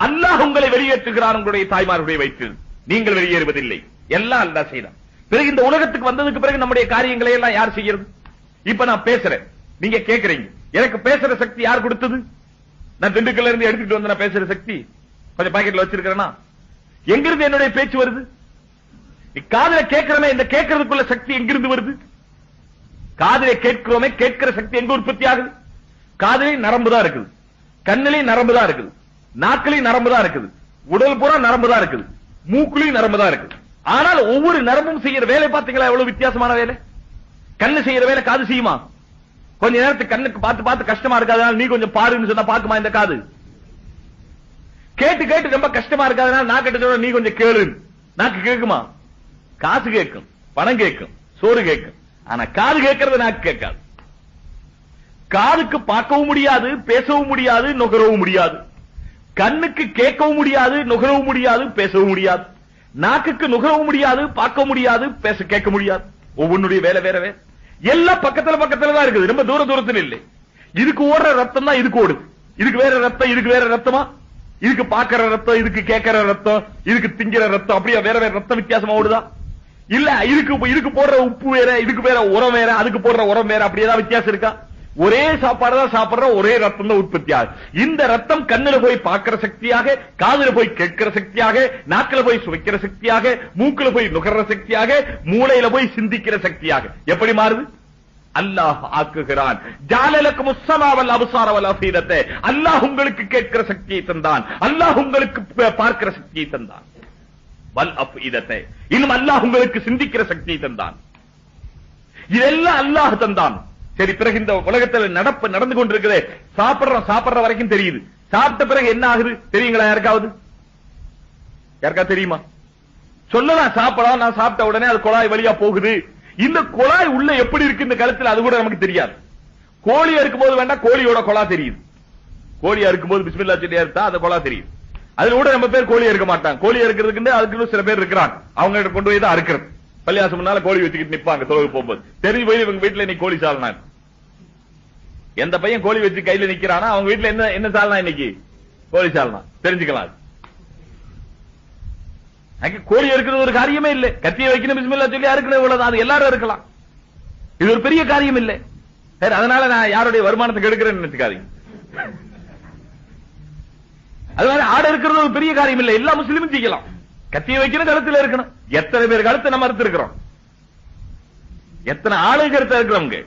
அல்லாஹ் உங்களை வெளியேற்றுகிறான் உங்களுடைய தாய்மாருடைய வயிற்றில், நீங்கள் வெளியேறுவதில்லை. எல்லாம் அல்லாஹ் செய்தான். பிறகு இந்த உலகத்துக்கு வந்ததுக்கு பிறகு நம்முடைய காரியங்களை எல்லாம் யார் செய்யறது? இப்ப நான் பேசுறேன், நீங்க கேக்குறீங்க, எனக்கு பேசுற சக்தி யார் கொடுத்தது? நான் திண்டுக்கல்ல இருந்து எடுத்துட்டு வந்து நான் பேசுற சக்தி கொஞ்சம் பாக்கெட்ல வச்சிருக்கிறேன்னா எங்கிருந்து என்னுடைய பேச்சு வருது? காதுல கேட்கிறோமே, இந்த கேட்கறதுக்குள்ள சக்தி எங்கிருந்து வருது? காதுல கேட்கிறோமே, கேட்கிற சக்தி எங்க உற்பத்தி ஆகுது? காதுலையும் நரம்பு தான் இருக்குது, கண்ணிலையும் நரம்பு தான் இருக்குது, நாக்கிலையும் நரம்பு தான் இருக்குது, உடல் பூரா நரம்பு தான் இருக்குது, மூக்குலையும் நரம்பு தான் இருக்குது. ஆனால் ஒவ்வொரு நரம்பும் செய்யற வேலை பாத்தீங்களா எவ்வளவு வித்தியாசமான வேலை? கண்ணு செய்யற வேலை காது செய்யுமா? கொஞ்ச நேரத்துக்கு கண்ணுக்கு பார்த்து பார்த்து கஷ்டமா இருக்காதனால நீ கொஞ்சம் பாருன்னு சொன்னா பாக்குமா இந்த காது? கேட்டு கேட்டு ரொம்ப கஷ்டமா இருக்காதனால நான் கிட்ட சொல்ற நீ கொஞ்சம் கேளு, நாக்கு கேட்குமா? காசு கேட்கும், பணம் கேட்கும், சோறு கேட்கும். ஆனா காது கேட்கறது நாக்கு கேட்காது. காதுக்கு பார்க்கவும் முடியாது, பேசவும் முடியாது, நுகரவும் முடியாது. கண்ணுக்கு கேட்கவும் முடியாது, நுகரவும் முடியாது, பேசவும் முடியாது. நாக்குக்கு நுகரவும் முடியாது, பார்க்க முடியாது, பேச கேட்க முடியாது. ஒவ்வொன்னுடைய வேலை வேற வேற. எல்லாம் பக்கத்துல பக்கத்துல தான் இருக்குது, ரொம்ப தூரத்தில் இல்லை. இதுக்கு ஓடுற ரத்தம் தான் இதுக்கு ஓடுது. இதுக்கு வேற ரத்தம், இதுக்கு வேற ரத்தமா? இதுக்கு பாக்குற ரத்தம், இதுக்கு கேட்கிற ரத்தம், இதுக்கு திங்கிற ரத்தம், அப்படியே வேற வேற ரத்தம் வித்தியாசமா ஓடுதா? இல்ல இதுக்கு போடுற உப்பு வேற, இதுக்கு வேற உரம் வேற, அதுக்கு போடுற உரம் வேற, அப்படியேதான் வித்தியாசம் இருக்கா? ஒரே சாப்பாடு தான் சாப்பிடுற, ஒரே ரத்தம் தான் உற்பத்தி ஆகுது. இந்த ரத்தம் கண்ணுல போய் பார்க்கிற சக்தியாக, காதுல போய் கேட்கிற சக்தியாக, நாக்குல போய் சுவைக்கிற சக்தியாக, மூக்குல போய் நுகர்ற சக்தியாக, மூளையில போய் சிந்திக்கிற சக்தியாக எப்படி மாறுது? அல்லாஹ் ஆக்குகிறான். ஜாலலக்கும் ஸமாவல் அப்சார வல் அஃபீதத, அல்லாஹ் உங்களுக்கு கேட்கிற சக்தியை தந்தான், அல்லாஹ் உங்களுக்கு பார்க்கிற சக்தியை தந்தான். வல் அஃபீதத, இன்னும் அல்லாஹ் உங்களுக்கு சிந்திக்கிற சக்தியை தந்தான். இதெல்லாம் அல்லாஹ் தந்தான். சரி, பிறகு இந்த உலகத்தில் நடந்து கொண்டிருக்குது. சாப்பிடுற வரைக்கும் தெரியுது. சாப்பிட்ட பிறகு என்ன ஆகுது தெரியுங்களா? யாருக்கா தெரியுமா? சொல்லலாம், சாப்பிடலாம், நான் சாப்பிட்ட உடனே அது குழாய் வழியா போகுது. இந்த குழாய் உள்ள எப்படி இருக்கு இந்த கழுத்துல அது கூட நமக்கு தெரியாது. கோழியா இருக்கும்போது வேண்டாம், கோழியோட குழா தெரியுது. கோழியா இருக்கும்போது பிஸ்மில்லா சொல்லி அறுத்தா அந்த குழா தெரியுது. அதுல கூட நம்ம பேர் கோழியா இருக்க மாட்டாங்க. கோழியா இருக்கிறதுக்கு அதுக்கு சில பேர் இருக்கிறாங்க, அவங்க கொண்டு போய் தான் அறுக்கிறது. பள்ளியாசம் முன்னால கோழி வச்சுக்கிட்டு நிப்பாங்க தொழுகு போகும்போது. தெரிஞ்சு போய் இவங்க வீட்டுல இன்னைக்கு கோழி சால்னா. எந்த பையன் கோழி வச்சு கையில நிக்கிறானா அவங்க வீட்டுல என்ன சால்னா இன்னைக்கு? கோழி சால்னா. தெரிஞ்சுக்கலாம். கோழி இருக்கிறது ஒரு காரியமே இல்லை. கத்தியை வைக்கணும், பிஸ்மில்லா சொல்லி அறுக்கணும், இவ்வளவுதான். அது எல்லாரும் இருக்கலாம். இது ஒரு பெரிய காரியம் இல்லை. சரி, அதனால நான் யாருடைய வருமானத்துக்கு எடுக்கிறேன்னு நினைச்சுக்காதீங்க. அதனால ஆடு இருக்கிறது ஒரு பெரிய காரியம் இல்லை. எல்லா முஸ்லீமும் செய்யலாம். கத்தியை வைக்கணும், கழுத்துல இருக்கணும். எத்தனை பேர் கழுத்தை நம்ம அறுத்து இருக்கிறோம்? எத்தனை ஆளு கழுத்தை இருக்கிறவங்க?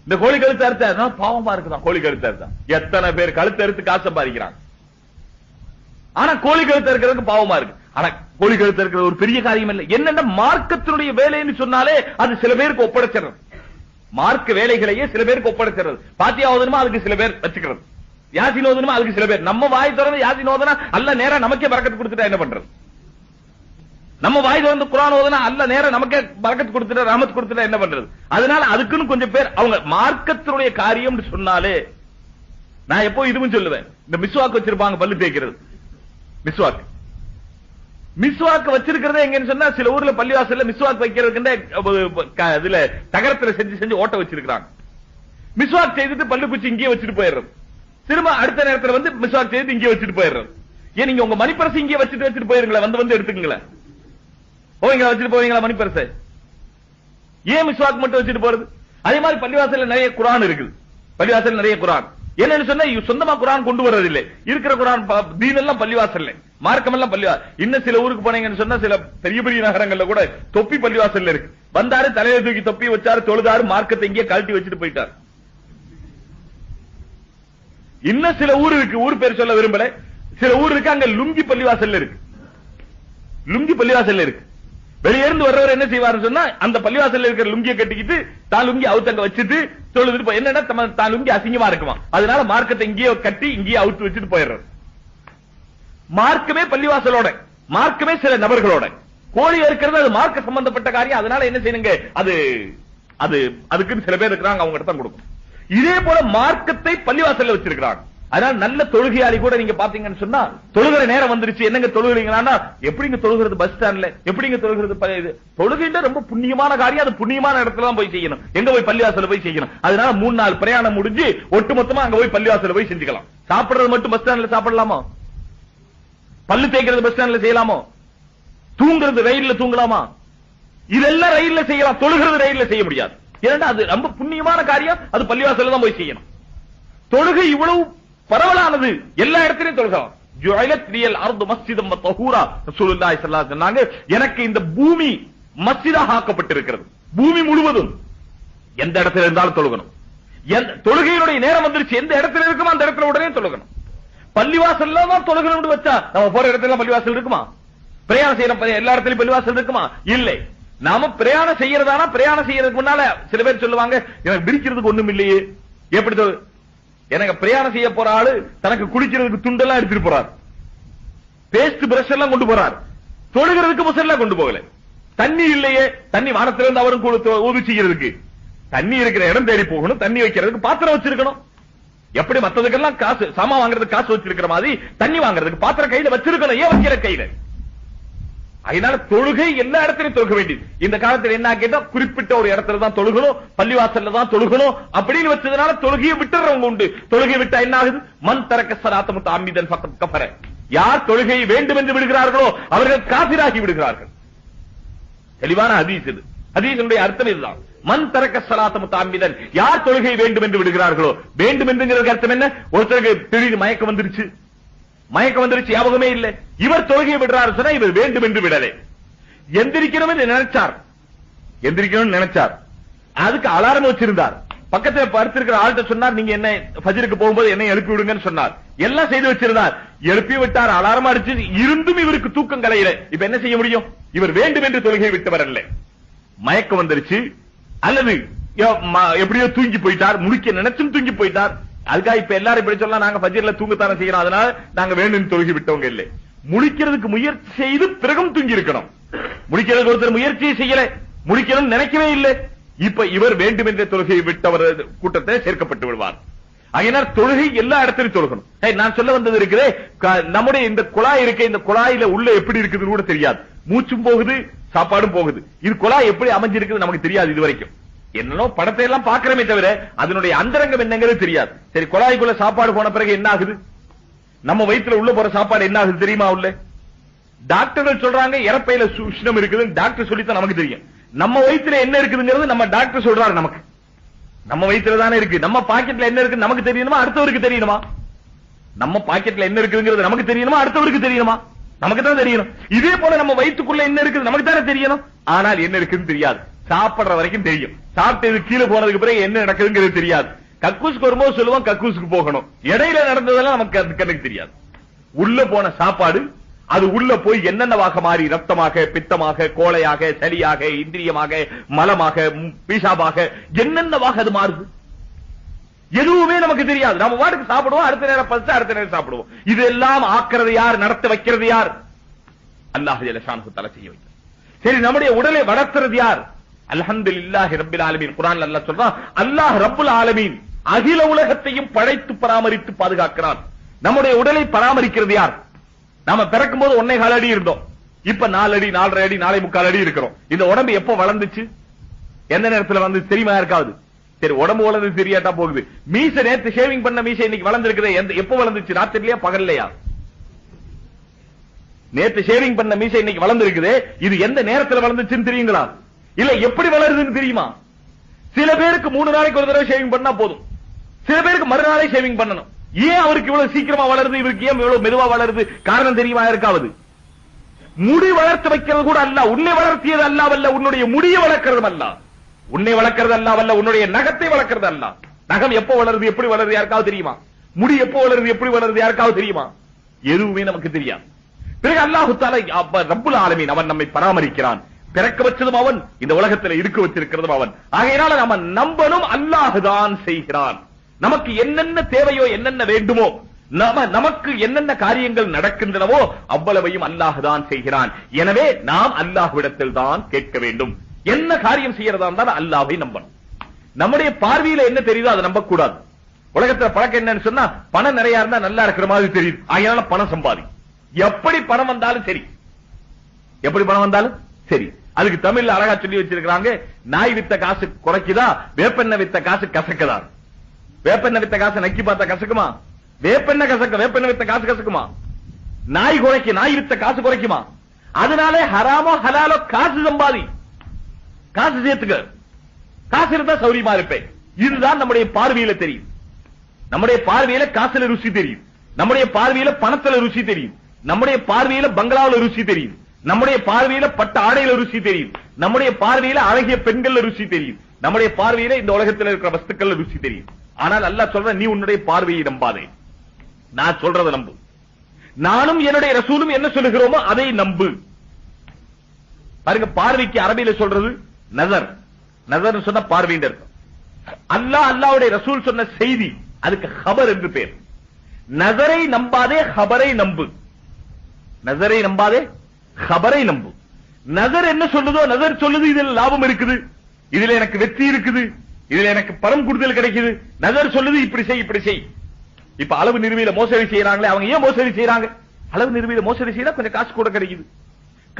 இந்த கோழி கழுத்தை அறுத்தா பாவமா இருக்குதான். கோழி கழுத்தை அறுத்தா எத்தனை பேர் கழுத்தை அறுத்து காசு சம்பாதிக்கிறாங்க. ஆனா கோழி கழுத்து இருக்கிறதுக்கு பாவமா இருக்கு. ஆனா கோழி கழுத்து இருக்கிறது ஒரு பெரிய காரியம் இல்லை. என்னென்ன மார்க்கத்தினுடைய வேலைன்னு சொன்னாலே அது சில பேருக்கு ஒப்படைச்சிடறது. மார்க்க வேலைகளையே சில பேருக்கு ஒப்படைச்சிடறது. பாத்தியா ஓதணுமா அதுக்கு சில பேர் வச்சுக்கிறது, யாசின் ஓதணுமா அதுக்கு சில பேர். நம்ம வாய் திறந்து யாசின் ஓதனா அல்ல நேரா நமக்கே பரக்கத்து கொடுத்துட்டா என்ன பண்றது? நம்ம வாய் திறந்து குர்ஆன் ஓதனா அல்ல நேரா நமக்கே பரக்கத்து கொடுத்துட்டா ரஹமத் கொடுத்துட்டா என்ன பண்றது? அதனால அதுக்குன்னு கொஞ்சம் பேர் அவங்க மார்க்கத்தினுடைய காரியம் சொன்னாலே நான் எப்போ இதுவும் சொல்லுவேன். இந்த மிஸ்வாக் வச்சிருப்பாங்க பல்லு தேய்க்கிறது, மிஸ்வாக் வச்சிருக்கிறதே எங்கன்னு சொன்னா சில ஊர்ல பள்ளிவாசல்ல மிஸ்வாக் வைக்கிறதுக்கு இதுல தகரத்துல செஞ்சு ஓட்ட வச்சிருக்காங்க. மிஸ்வாக் செய்துட்டு பல்லு குச்சி இங்கே வச்சுட்டு போயிடுறது. திரும்ப அடுத்த நேரத்துல வந்து மிஸ்வாக் செய்து இங்கே வச்சுட்டு போயிடுறது. ஏன் நீங்க உங்க மணிப்பரசு இங்கே வச்சுட்டு போயிருங்களா, வந்து எடுத்துக்கங்களேன். இங்க வச்சுட்டு போவீங்களா மணிப்பரசு? ஏன் மிஸ்வாக் மட்டும் வச்சுட்டு போறது? அதே மாதிரி பள்ளிவாசல்ல நிறைய குர்ஆன் இருக்குது. பள்ளிவாசல் நிறைய குர்ஆன் என்னன்னு சொன்னா சொந்தமா குர்ஆன் கொண்டு வர்றது இல்லை. இருக்கிற குர்ஆன் தீன் எல்லாம் பள்ளிவாசல்ல, மார்க்கம் எல்லாம் பள்ளிவாசல். இன்னும் சில ஊருக்கு போனீங்கன்னு சொன்னா சில பெரிய பெரிய நகரங்கள்ல கூட தொப்பி பள்ளிவாசல்ல இருக்கு. வந்தாரு தலையில தூக்கி தொப்பி வச்சாரு, தொழுதாரு, மார்க்கத்தை இங்கே கழட்டி வச்சுட்டு போயிட்டாரு. இன்னும் சில ஊர் இருக்கு, ஊர் பேர் சொல்ல விரும்பல, சில ஊர் இருக்கு அங்க லுங்கி பள்ளிவாசல்ல இருக்கு. லுங்கி பள்ளிவாசல்ல இருக்கு. வெளியிருந்து வர்றவர் என்ன செய்வாரு சொன்னா அந்த பள்ளிவாசல்ல இருக்கிற லுங்கியை கட்டிக்கிட்டு தான் லுங்கி அவுத்தங்க வச்சுட்டு தொழுதுட்டு என்னன்னா தான் லுங்கி அசிங்கமா இருக்குமா, அதனால மார்க்கத்தை இங்கேயே கட்டி இங்கேயே அவுத்து வச்சுட்டு போயிடுறது. மார்க்கமே பள்ளிவாசலோட, மார்க்கமே சில நபர்களோட. கோழி இருக்கிறது அது மார்க்க சம்பந்தப்பட்ட காரியம். அதனால என்ன செய்யுங்க, அதுக்குன்னு சில பேர் இருக்கிறாங்க, அவங்க தான் கொடுக்கும். இதே போல மார்க்கத்தை பள்ளிவாசல்ல வச்சிருக்கிறாங்க. அதனால நல்ல தொழுகையாளி கூட நீங்க பாத்தீங்கன்னு சொன்னா தொழுகிற நேரம் வந்துருச்சு, என்னங்க தொழுகிறீங்களா, எப்படிங்க தொழுகிறது பஸ் ஸ்டாண்ட்ல, எப்படிங்க தொழுகிறது? தொழுகைன்ற ரொம்ப புண்ணியமான காரியம், அது புண்ணியமான இடத்துல தான் போய் செய்யணும். எங்க போய் பள்ளிவாசல்ல போய் செய்யணும். அதனால 3 நாள் பிரயாணம் முடிஞ்சு ஒட்டுமொத்தமா அங்க போய் பள்ளிவாசல்ல போய் செஞ்சுக்கலாம். சாப்பிடுறது மட்டும் பஸ் ஸ்டாண்ட்ல சாப்பிடலாமா? பல்லு தேய்க்கிறது பஸ் ஸ்டாண்ட்ல செய்யலாமோ? தூங்குறது ரயில்ல தூங்கலாமா? இதெல்லாம் ரயில்ல செய்யலாம், தொழுகிறது ரயில்ல செய்ய முடியாது. ஏன்னா அது ரொம்ப புண்ணியமான காரியம், அது பள்ளிவாசல்ல தான் போய் செய்யணும். தொழுகை இவ்வளவு பரவலானது, எல்லா இடத்திலும் தொழுகலாம். எனக்கு இந்த பூமி மஸ்ஜிதாக ஆக்கப்பட்டிருக்கிறது. பூமி முழுவதும் எந்த இடத்துல இருந்தாலும் தொழுகணும். தொழுகையினுடைய நேரம் வந்துருச்சு, எந்த இடத்துல இருக்குமோ அந்த இடத்துல உடனே தொழுகணும். பள்ளிவாசல்ல தான் தொழுகணும் வச்சா நம்ம போற இடத்துல பள்ளிவாசல் இருக்குமா? பிரயாணம் செய்யற எல்லா இடத்துலயும் பள்ளிவாசல் இருக்குமா? இல்லை. நாம பிரயாணம் செய்யறதானா, பிரயாணம் செய்யறதுக்கு முன்னால சில பேர் சொல்லுவாங்க எனக்கு விரிக்கிறதுக்கு ஒண்ணும் இல்லையே. எப்படி எனக்கு பிரயாணம் செய்ய போற ஆளு தனக்கு குடிக்கிறதுக்கு துண்டெல்லாம் எடுத்துட்டு போறார், பேஸ்ட் பிரஷ் எல்லாம் கொண்டு போறார், தொழுகிறதுக்கு முசல்லாம் கொண்டு போகல. தண்ணி இல்லையே, தண்ணி வானத்திலிருந்து அவரும் ஊது செய்யறதுக்கு தண்ணி இருக்கிற இடம் தேடி போகணும், தண்ணி வைக்கிறதுக்கு பாத்திரம் வச்சிருக்கணும். எப்படி மத்ததுக்கெல்லாம் காசு சாமா வாங்குறதுக்கு காசு வச்சிருக்கிற மாதிரி தண்ணி வாங்குறதுக்கு பாத்திரம் கையில வச்சிருக்கணும். ஏன் வைக்கிற கையில? அதனால தொழுகை எல்லா இடத்திலும் தொழுக வேண்டியது. இந்த காலத்தில் என்ன கேட்டா குறிப்பிட்ட ஒரு இடத்துல தான் தொழுகணும், பள்ளிவாசல்ல தான் தொழுகணும் அப்படின்னு வச்சதுனால தொழுகையை விட்டுறவங்க உண்டு. தொழுகை விட்டா என்ன ஆகுது? மன் தரக்க ஸலாத்த முத்தஅம்மிதன் ஃபக்கத் கஃபர. யார் தொழுகையை வேண்டும் என்று விடுகிறார்களோ அவர்கள் காஃபிராகி விடுகிறார்கள். தெளிவான ஹதீஸ் இது. ஹதீஸுடைய அர்த்தம் இதுதான். மன் தரக்க ஸலாத்த முத்தஅம்மிதன், யார் தொழுகை வேண்டும் என்று விடுகிறார்களோ. வேண்டும் என்றுங்கிறதுக்கு அர்த்தம் என்ன? ஒருத்தருக்கு திடீர்னு மயக்கம் வந்துருச்சு, ஞாபகமே இல்ல, இவர் தொழுகையை விடுறாரு சொன்னா இவர் வேண்டும் என்று விடலே. எந்திரிக்கணும் என்று நினைச்சார், அதுக்கு அலாரம் வச்சிருந்தார். பக்கத்துல படுத்திருக்கிற ஆள்கிட்ட சொன்னார் நீங்க என்ன ஃபஜ்ருக்கு போகும்போது என்ன எழுப்பி விடுங்கன்னு சொன்னார். எல்லாம் செய்து வச்சிருந்தார், எழுப்பி விட்டார், அலாரம் அடிச்சு இருந்தும் இவருக்கு தூக்கம் கலையில. இப்ப என்ன செய்ய முடியும்? இவர் வேண்டும் என்று தொழுகையை விட்டவர் அல்ல, மயக்கம் வந்துருச்சு அல்லது எப்படியோ தூங்கி போயிட்டார், முடிக்க நினைச்சும் தூங்கி போயிட்டார். அதுக்காக இப்ப எல்லாரும் இப்படி சொல்லலாம் நாங்க ஃபஜ்ர்ல தூங்கத்தானே செய்யறோம், அதனால நாங்க வேண்டும் தொழுகி விட்டவங்க இல்லை. முடிக்கிறதுக்கு முயற்சி செய்து பிறகும் தூங்கி இருக்கணும். முடிக்கிறதுக்கு ஒருத்தர் முயற்சியை செய்யல, முடிக்கணும் நினைக்கவே இல்லை. இப்ப இவர் வேண்டும் என்ற தொழுகையை விட்டவர் கூட்டத்தை சேர்க்கப்பட்டு விடுவார். அதனால் தொழுகை எல்லா இடத்திலும் தொழுகணும். நான் சொல்ல வந்தது இருக்கிறே, நம்முடைய இந்த குழாய் இருக்க, இந்த குழாயில உள்ள எப்படி இருக்குதுன்னு கூட தெரியாது. மூச்சும் போகுது, சாப்பாடும் போகுது. இது குழாய் எப்படி அமைஞ்சிருக்குது நமக்கு தெரியாது. இது வரைக்கும் என்னோ படத்தை எல்லாம் பாக்கிறமே தவிர அதனுடைய அந்தரங்கம் என்னங்கிறது தெரியாது. சரி, குழாய்க்குள்ள சாப்பாடு போன பிறகு என்ன ஆகுது? நம்ம வயிற்றுல உள்ள போற சாப்பாடு என்ன ஆகுது தெரியுமா? உள்ள டாக்டர்கள் சொல்றாங்க இறப்பையில உஷ்ணம் இருக்குது, டாக்டர் சொல்லித்தான் நமக்கு தெரியும். நம்ம வயிற்றுல என்ன இருக்குதுங்கிறது நம்ம டாக்டர் சொல்றாரு நமக்கு. நம்ம வயிற்றுல தானே இருக்கு. நம்ம பாக்கெட்ல என்ன இருக்கு நமக்கு தெரியணுமா, அடுத்தவருக்கு தெரியணுமா? நம்ம பாக்கெட்ல என்ன இருக்குங்கிறது நமக்கு தெரியணுமா, அடுத்தவருக்கு தெரியணுமா? நமக்கு தான் தெரியணும். இதே போல நம்ம வயிற்றுக்குள்ள என்ன இருக்குது நமக்கு தானே தெரியணும். ஆனால் என்ன இருக்குன்னு தெரியாது. சாப்பிடுற வரைக்கும் தெரியும், சாப்பிட்டு கீழே போனதுக்கு பிறகு என்ன நடக்குதுங்கிறது தெரியாது. கக்கூசுக்கு வரும்போது சொல்லுவோம் கக்கூசுக்கு போகணும், இடையில நடந்ததெல்லாம் நமக்கு கண்ணுக்கு தெரியாது. உள்ள போன சாப்பாடு அது உள்ள போய் என்னென்னவாக மாறி ரத்தமாக, பித்தமாக, கோளையாக, சளியாக, இந்திரியமாக, மலமாக, பீஷாபாக என்னென்னவாக அது மாறுது. எதுவுமே நமக்கு தெரியாது. நம்ம வாட்டுக்கு சாப்பிடுவோம், அடுத்த நேரம் பசிச்சு அடுத்த நேரம் சாப்பிடுவோம். இதெல்லாம் ஆக்கிறது யார், நடத்த வைக்கிறது யார்? அல்லாஹ் ஜல்ல ஷானுஹு தஆலா செய்ய வைக்கிறார். சரி, நம்முடைய உடலை வளர்க்கிறது யார்? அல்ஹம்துலில்லாஹி ரப்பில் ஆலமீன். குர்ஆன்ல அல்லாஹ் சொல்றான், அல்லாஹ் ரப்புல் ஆலமீன் அகில உலகத்தையும் படைத்து பராமரித்து பாதுகாக்கிறான். நம்முடைய உடலை பராமரிக்கிறது யார்? நாம பிறக்கும் போது 1.25 அடி இருந்தோம். இப்ப 4 அடி, 4.5 அடி, 4.25 அடி இருக்கிறோம். இந்த உடம்பு எப்ப வளர்ந்துச்சு, எந்த நேரத்துல வந்து தெரியுமா இருக்காது? சரி, உடம்பு வளர்ந்து தெரியாட்டா போகுது. மீசை நேத்து ஷேவிங் பண்ண மீசை இன்னைக்கு வளர்ந்துருக்குது. எப்ப வளர்ந்துச்சு? ராத்திரிலயா பகல்லையா? நேத்து ஷேவிங் பண்ண மீசை இன்னைக்கு வளர்ந்துருக்குது. இது எந்த நேரத்துல வளர்ந்துச்சுன்னு தெரியுங்களா? இல்ல எப்படி வளருதுன்னு தெரியுமா? சில பேருக்கு 3 நாளைக்கு ஒரு தடவை ஷேவிங் பண்ணா போதும், சில பேருக்கு மறுநாளே ஷேவிங் பண்ணணும். ஏன் அவருக்கு இவ்வளவு சீக்கிரமா வளருது, இவருக்கு ஏன் இவ்வளவு மெதுவா வளருது? காரணம் தெரியுமா? இருக்காவது முடி வளர்த்து வைக்கிறது கூட அல்ல, உன்னை வளர்த்தியது அல்லாவல்ல, உன்னுடைய முடியை வளர்க்கிறது அல்ல, உன்னை வளர்க்கிறது அல்லாவல்ல, உன்னுடைய நகத்தை வளர்க்கிறது அல்ல. நகம் எப்ப வளருது, எப்படி வளருது யாருக்காவது தெரியுமா? முடி எப்ப வளருது, எப்படி வளருது யாருக்காவது தெரியுமா? எதுவுமே நமக்கு தெரியாது. பிறகு அல்லாஹ் தஆலா ரப்புல் ஆலமீன் அவன் நம்மை பராமரிக்கிறான். பிறக்க வச்சதும் அவன், இந்த உலகத்தில் இருக்க வச்சிருக்கிறதும் அவன். ஆகையினால நம்ம நம்பணும், அல்லாஹ் தான் செய்கிறான். நமக்கு என்னென்ன தேவையோ, என்னென்ன வேண்டுமோ, நமக்கு என்னென்ன காரியங்கள் நடக்கின்றனவோ அவ்வளவையும் அல்லாஹ் தான் செய்கிறான். எனவே நாம் அல்லாஹ்விடத்தில் தான் கேட்க வேண்டும். என்ன காரியம் செய்யறதா இருந்தாலும் அல்லாஹ்வை நம்பணும். நம்முடைய பார்வையில என்ன தெரியுதோ அதை நம்ப கூடாது. உலகத்துல பழக்கம் என்னன்னு சொன்னா, பணம் நிறைய இருந்தா நல்லா இருக்கிற மாதிரி தெரியுது, அதனால பணம் சம்பாதி. எப்படி பணம் வந்தாலும் சரி, எப்படி பணம் வந்தாலும் சரி. அதுக்கு தமிழ்ல அழகா சொல்லி வச்சிருக்காங்க, நாய் வித்த காசு குறைக்குதா, வேப்பெண்ணெய் வித்த காசு கசக்குதா? வேப்பெண்ணெய் வித்த காசு நக்கி பார்த்தா கசக்குமா? வேப்பெண்ணெய் கசக்க, வேப்பெண்ணெய் வித்த காசு கசக்குமா? நாய் குறைக்கு, நாய் வித்த காசு குறைக்குமா? அதனால ஹராமோ ஹலாலோ காசு சம்பாதி, காசு சேர்த்துக்க, காசு இருந்தா சௌரியமா இருப்பேன். இதுதான் நம்முடைய பார்வையில தெரியும். நம்முடைய பார்வையில காசுல ருசி தெரியும், நம்முடைய பார்வையில பணத்துல ருசி தெரியும், நம்முடைய பார்வையில பங்களாவில ருசி தெரியும், நம்முடைய பார்வையில பட்ட ஆடையில ருசி தெரியும், நம்முடைய பார்வையில அழகிய பெண்கள்ல ருசி தெரியும், நம்முடைய பார்வையில இந்த உலகத்தில் இருக்கிற வஸ்துக்கள்ல ருசி தெரியும். ஆனால் அல்லாஹ் சொல்ற, நீ உன்னுடைய பார்வையை நம்பாதே, நான் சொல்றதை நம்பு. நானும் என்னுடைய ரசூலும் என்ன சொல்லுகிறோமோ அதை நம்பு. பாருங்க, பார்வைக்கு அரபியில சொல்றது நசர். நசர் சொன்ன பார்வையின் அர்த்தம். அல்லாஹ் அல்லாஹ்வுடைய ரசூல் சொன்ன செய்தி, அதுக்கு ஹபர் என்று பேர். நசரை நம்பாதே, ஹபரை நம்பு. நசரை நம்பாதே, ஹபரை நம்பு. நசர் என்ன சொல்லுதோ, நசர் சொல்லுது இதில் லாபம் இருக்குது, இதுல எனக்கு வெற்றி இருக்குது, இதுல எனக்கு பணம் கூடுதல் கிடைக்குது. நசர் சொல்லுது இப்படி செய், இப்படி செய். இப்ப அளவு நிறுவியில மோசடி செய்யறாங்களே, அவங்க ஏன் மோசடி செய்யறாங்க? அளவு நிறுவியில மோசடி செய்யறா கொஞ்சம் காசு கூட கிடைக்குது.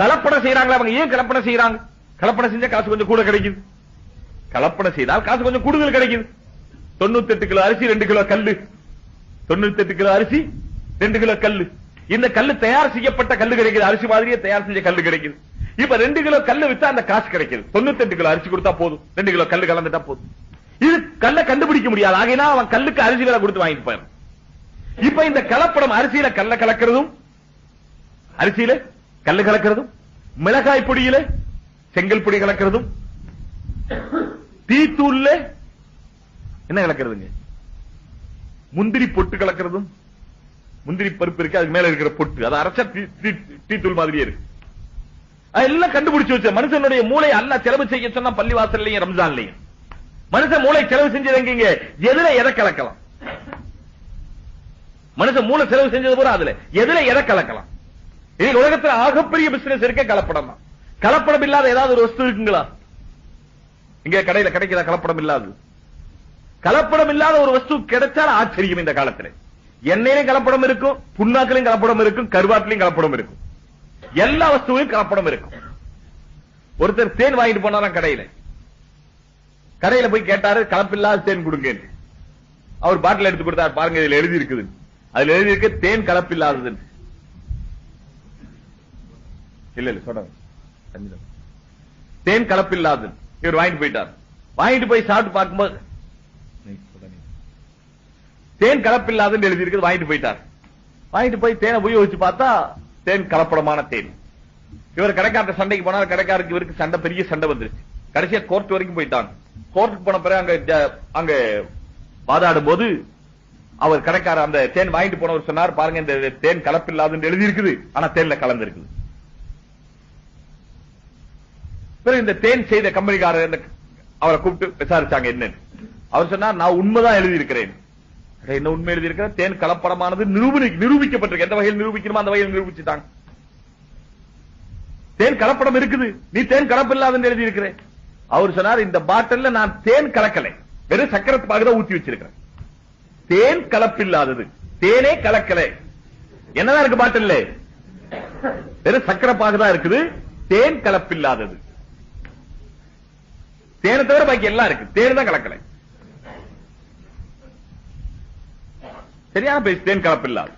கலப்படம் செய்யறாங்களே, அவங்க ஏன் கலப்படம் செய்யறாங்க? கலப்படம் செஞ்சா காசு கொஞ்சம் கூட கிடைக்குது. கலப்படம் செய்தால் காசு கொஞ்சம் கூடுதல் கிடைக்குது. 98 கிலோ அரிசி 2 கிலோ கல்லு, 98 கிலோ அரிசி 2 கிலோ கல்லு. இந்த கல்லு தயார் செய்யப்பட்ட கல்லு கிடைக்குது, அரிசி மாதிரியே தயார் செஞ்ச கல்லு கிடைக்குது. இப்ப 2 கிலோ கல்லு வித்தா அந்த காசு கிடைக்குது. 98 கிலோ அரிசி கொடுத்தா போதும், 2 கிலோ கல்லு கலந்துட்டா போதும். இது கல்ல கண்டுபிடிக்க முடியாது, ஆகையினா அவன் கல்லுக்கு அரிசி விலை கொடுத்து வாங்கிட்டு போயிடும். இப்ப இந்த கலப்படம், அரிசியில கல்ல கலக்கிறதும், அரிசியில கல்லு கலக்கிறதும், மிளகாய் பொடியில செங்கல் பொடி கலக்கிறதும், டீத்தூள்ல என்ன கலக்கிறதுங்க, முந்திரி பொட்டு கலக்கிறதும், முந்திரி பருப்பு இருக்கு அதுக்கு மேல இருக்கிற பொட்டு, அது அரைச்சா டீத்தூள் மாதிரியே இருக்கு. அதெல்லாம் கண்டுபிடிச்சு வச்ச மனுஷனுடைய மூளை அல்லாஹ் செலவு செய்ய சொன்னா பள்ளிவாசல்லையும் ரம்ஜான்லையும். மனுஷன் மூளை செலவு செஞ்சது எங்கீங்க, எதுல எதை கலக்கலாம்? மனுஷன் மூளை செலவு செஞ்சது பூரா அதுல எதுல எதை கலக்கலாம்? இன்னைக்கு உலகத்துல ஆகப்பெரிய பிசினஸ் இருக்க கலப்படம் தான். கலப்படம் இல்லாத ஏதாவது ஒரு வஸ்து இருக்குங்களா? இங்க கடையில கிடைக்கிறதா கலப்படம் இல்லாது? கலப்படம் இல்லாத ஒரு வஸ்து கிடைச்சால் ஆச்சரியம். இந்த காலத்துல எண்ணெயிலும் கலப்படம் இருக்கும், புண்ணாக்கிலும் கலப்படம் இருக்கும், கருவாட்டிலையும் கலப்படம் இருக்கும், எல்லா வஸ்துவையும் கலப்படம் இருக்கும். ஒருத்தர் தேன் வாங்கிட்டு போனாராம் கடையில. கடையில போய் கேட்டாரு, கலப்பில்லாத தேன் கொடுங்க. அவர் பாட்டில் எடுத்து கொடுத்தார், பாருங்க இதுல எழுதி இருக்குது, அதுல எழுதி இருக்க தேன் கலப்பில்லாதது. இல்ல இல்ல சொல்றாங்க, தேன் கலப்பில்லாதது. இவர் வாங்கிட்டு போயிட்டார். வாங்கிட்டு போய் சாப்பிட்டு பார்க்கும்போது தேன் கலப்பில்லாதுன்னு எழுதி இருக்குது. வாங்கிட்டு போயிட்டார். வாங்கிட்டு போய் தேனை உபயோகிச்சு பார்த்தா தேன் கலப்படமான தேன். இவர் கடைக்காரர் சண்டைக்கு போனார். கடைக்காரருக்கு இவருக்கு சண்டை, பெரிய சண்டை வந்துருச்சு. கடைசியா கோர்ட் வரைக்கும் போயிட்டாங்க. கோர்ட்டுக்கு போன பிறகு அங்க வாதாடும் போது அவர் கடைக்காரர் அந்த தேன் வாங்கிட்டு போனவர் சொன்னார், பாருங்க இந்த தேன் கலப்பில்லாதுன்னு எழுதி இருக்குது, ஆனா தேன்ல கலந்து இருக்குது. பிறகு இந்த தேன் செய்த கம்பெனிக்காரர் அவரை கூப்பிட்டு விசாரிச்சாங்க என்னன்னு. அவர் சொன்னார், நான் உண்மைதான் எழுதி இருக்கிறேன். என்ன உண்மை எழுதி இருக்கிற? தேன் கலப்படமானது நிரூபிக்கப்பட்டிருக்கு. எந்த வகையில் நிரூபிக்கணுமோ அந்த வகையில் நிரூபிச்சுட்டாங்க. தேன் கலப்படம் இருக்குது, நீ தேன் கலப்பில்லாதுன்னு எழுதி இருக்கிறேன். அவர் சொன்னார், இந்த பாட்டில் நான் தேன் கலக்கலை, வெறும் சக்கரத்து பாகுதான் ஊத்தி வச்சிருக்கிறேன். தேன் கலப்பில்லாதது, தேனே கலக்கலை. என்னதான் இருக்கு பாட்டில்? வெறும் சக்கர பாகுதான் இருக்குது, தேன் கலப்பில்லாதது. தேனை தவிர பாக்கி எல்லாம் இருக்கு, தேன் தான் கலக்கலை. சரியான பேச்சு, தேன் கலப்பில்லாது.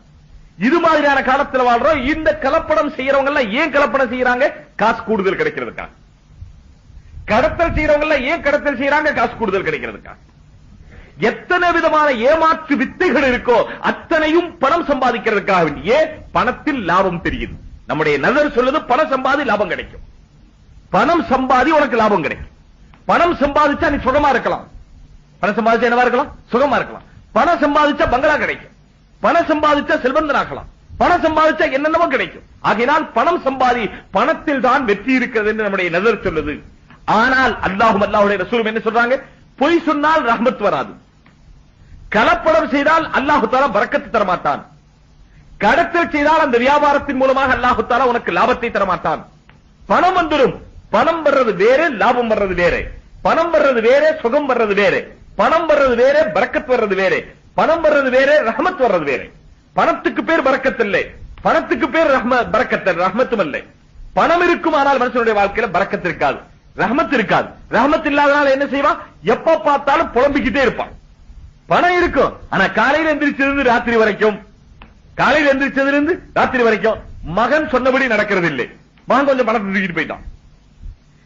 இது மாதிரியான காலத்தில் வாழ்றோம். இந்த கலப்படம் செய்யறவங்க எல்லாம் ஏன் கலப்படம் செய்யறாங்க? காசு கூடுதல் கிடைக்கிறதுக்கா. கடத்தல் செய்யறவங்க எல்லாம் ஏன் கடத்தல் செய்யறாங்க? காசு கூடுதல் கிடைக்கிறதுக்கா. எத்தனை விதமான ஏமாற்று வித்தைகள் இருக்கோ அத்தனையும் பணம் சம்பாதிக்கிறதுக்காக. ஏன்? பணத்தில் லாபம் தெரியுது. நம்முடைய நஜர் சொல்லுது, பணம் சம்பாதி லாபம் கிடைக்கும். பணம் சம்பாதி உனக்கு லாபம் கிடைக்கும். பணம் சம்பாதிச்சா நீ சுகமா இருக்கலாம். பணம் சம்பாதிச்சா என்னவா இருக்கலாம்? சுகமா இருக்கலாம். பணம் சம்பாதிச்சா பங்களா கிடைக்கும். பணம் சம்பாதிச்சா செல்வந்தனாகலாம். பணம் சம்பாதிச்சா என்னென்னமோ கிடைக்கும். ஆகையினால் பணம் சம்பாதி, பணத்தில் தான் வெற்றி இருக்கிறது என்று நம்முடைய நஜர் சொல்லுது. ஆனால் அல்லாஹும் அல்லாஹ்வுடைய ரசூலும் என்ன சொல்றாங்க? பொய் சொன்னால் ரஹ்மத் வராது. கலப்படம் செய்தால் அல்லாஹு தஆலா பரக்கத்து தர மாட்டான். கடத்தல் செய்தால் அந்த வியாபாரத்தின் மூலமாக அல்லாஹு தஆலா உனக்கு லாபத்தை தர மாட்டான். பணம் வந்துடும். பணம் வர்றது வேறு, லாபம் வர்றது வேறு. பணம் வர்றது வேறு, சுகம் வர்றது வேறு. பணம் வர்றது வேறு, பரக்கத் வர்றது வேறு. பணம் வர்றது வேறு, ரஹ்மத் வர்றது வேறு. பணத்துக்கு பேர் பரக்கத் இல்லை, பணத்துக்கு பேர் பரக்கத் ரஹ்மத்தும் இல்லை. பணம் இருக்கும், ஆனால் மனுஷனுடைய வாழ்க்கையில பரக்கத் இருக்காது, ரஹ்மத் இருக்காது. ரஹ்மத் இல்லாதனால என்ன செய்வான்? எப்ப பார்த்தாலும் புலம்பிக்கிட்டே இருப்பான். பணம் இருக்கும், ஆனா காலையில் எந்திரிச்சது ராத்திரி வரைக்கும், காலையில் எந்திரிச்சதிலிருந்து ராத்திரி வரைக்கும் மகன் சொன்னபடி நடக்கிறது இல்லை. மகன் கொஞ்சம் பணத்தை தூக்கிட்டு போயிட்டான்.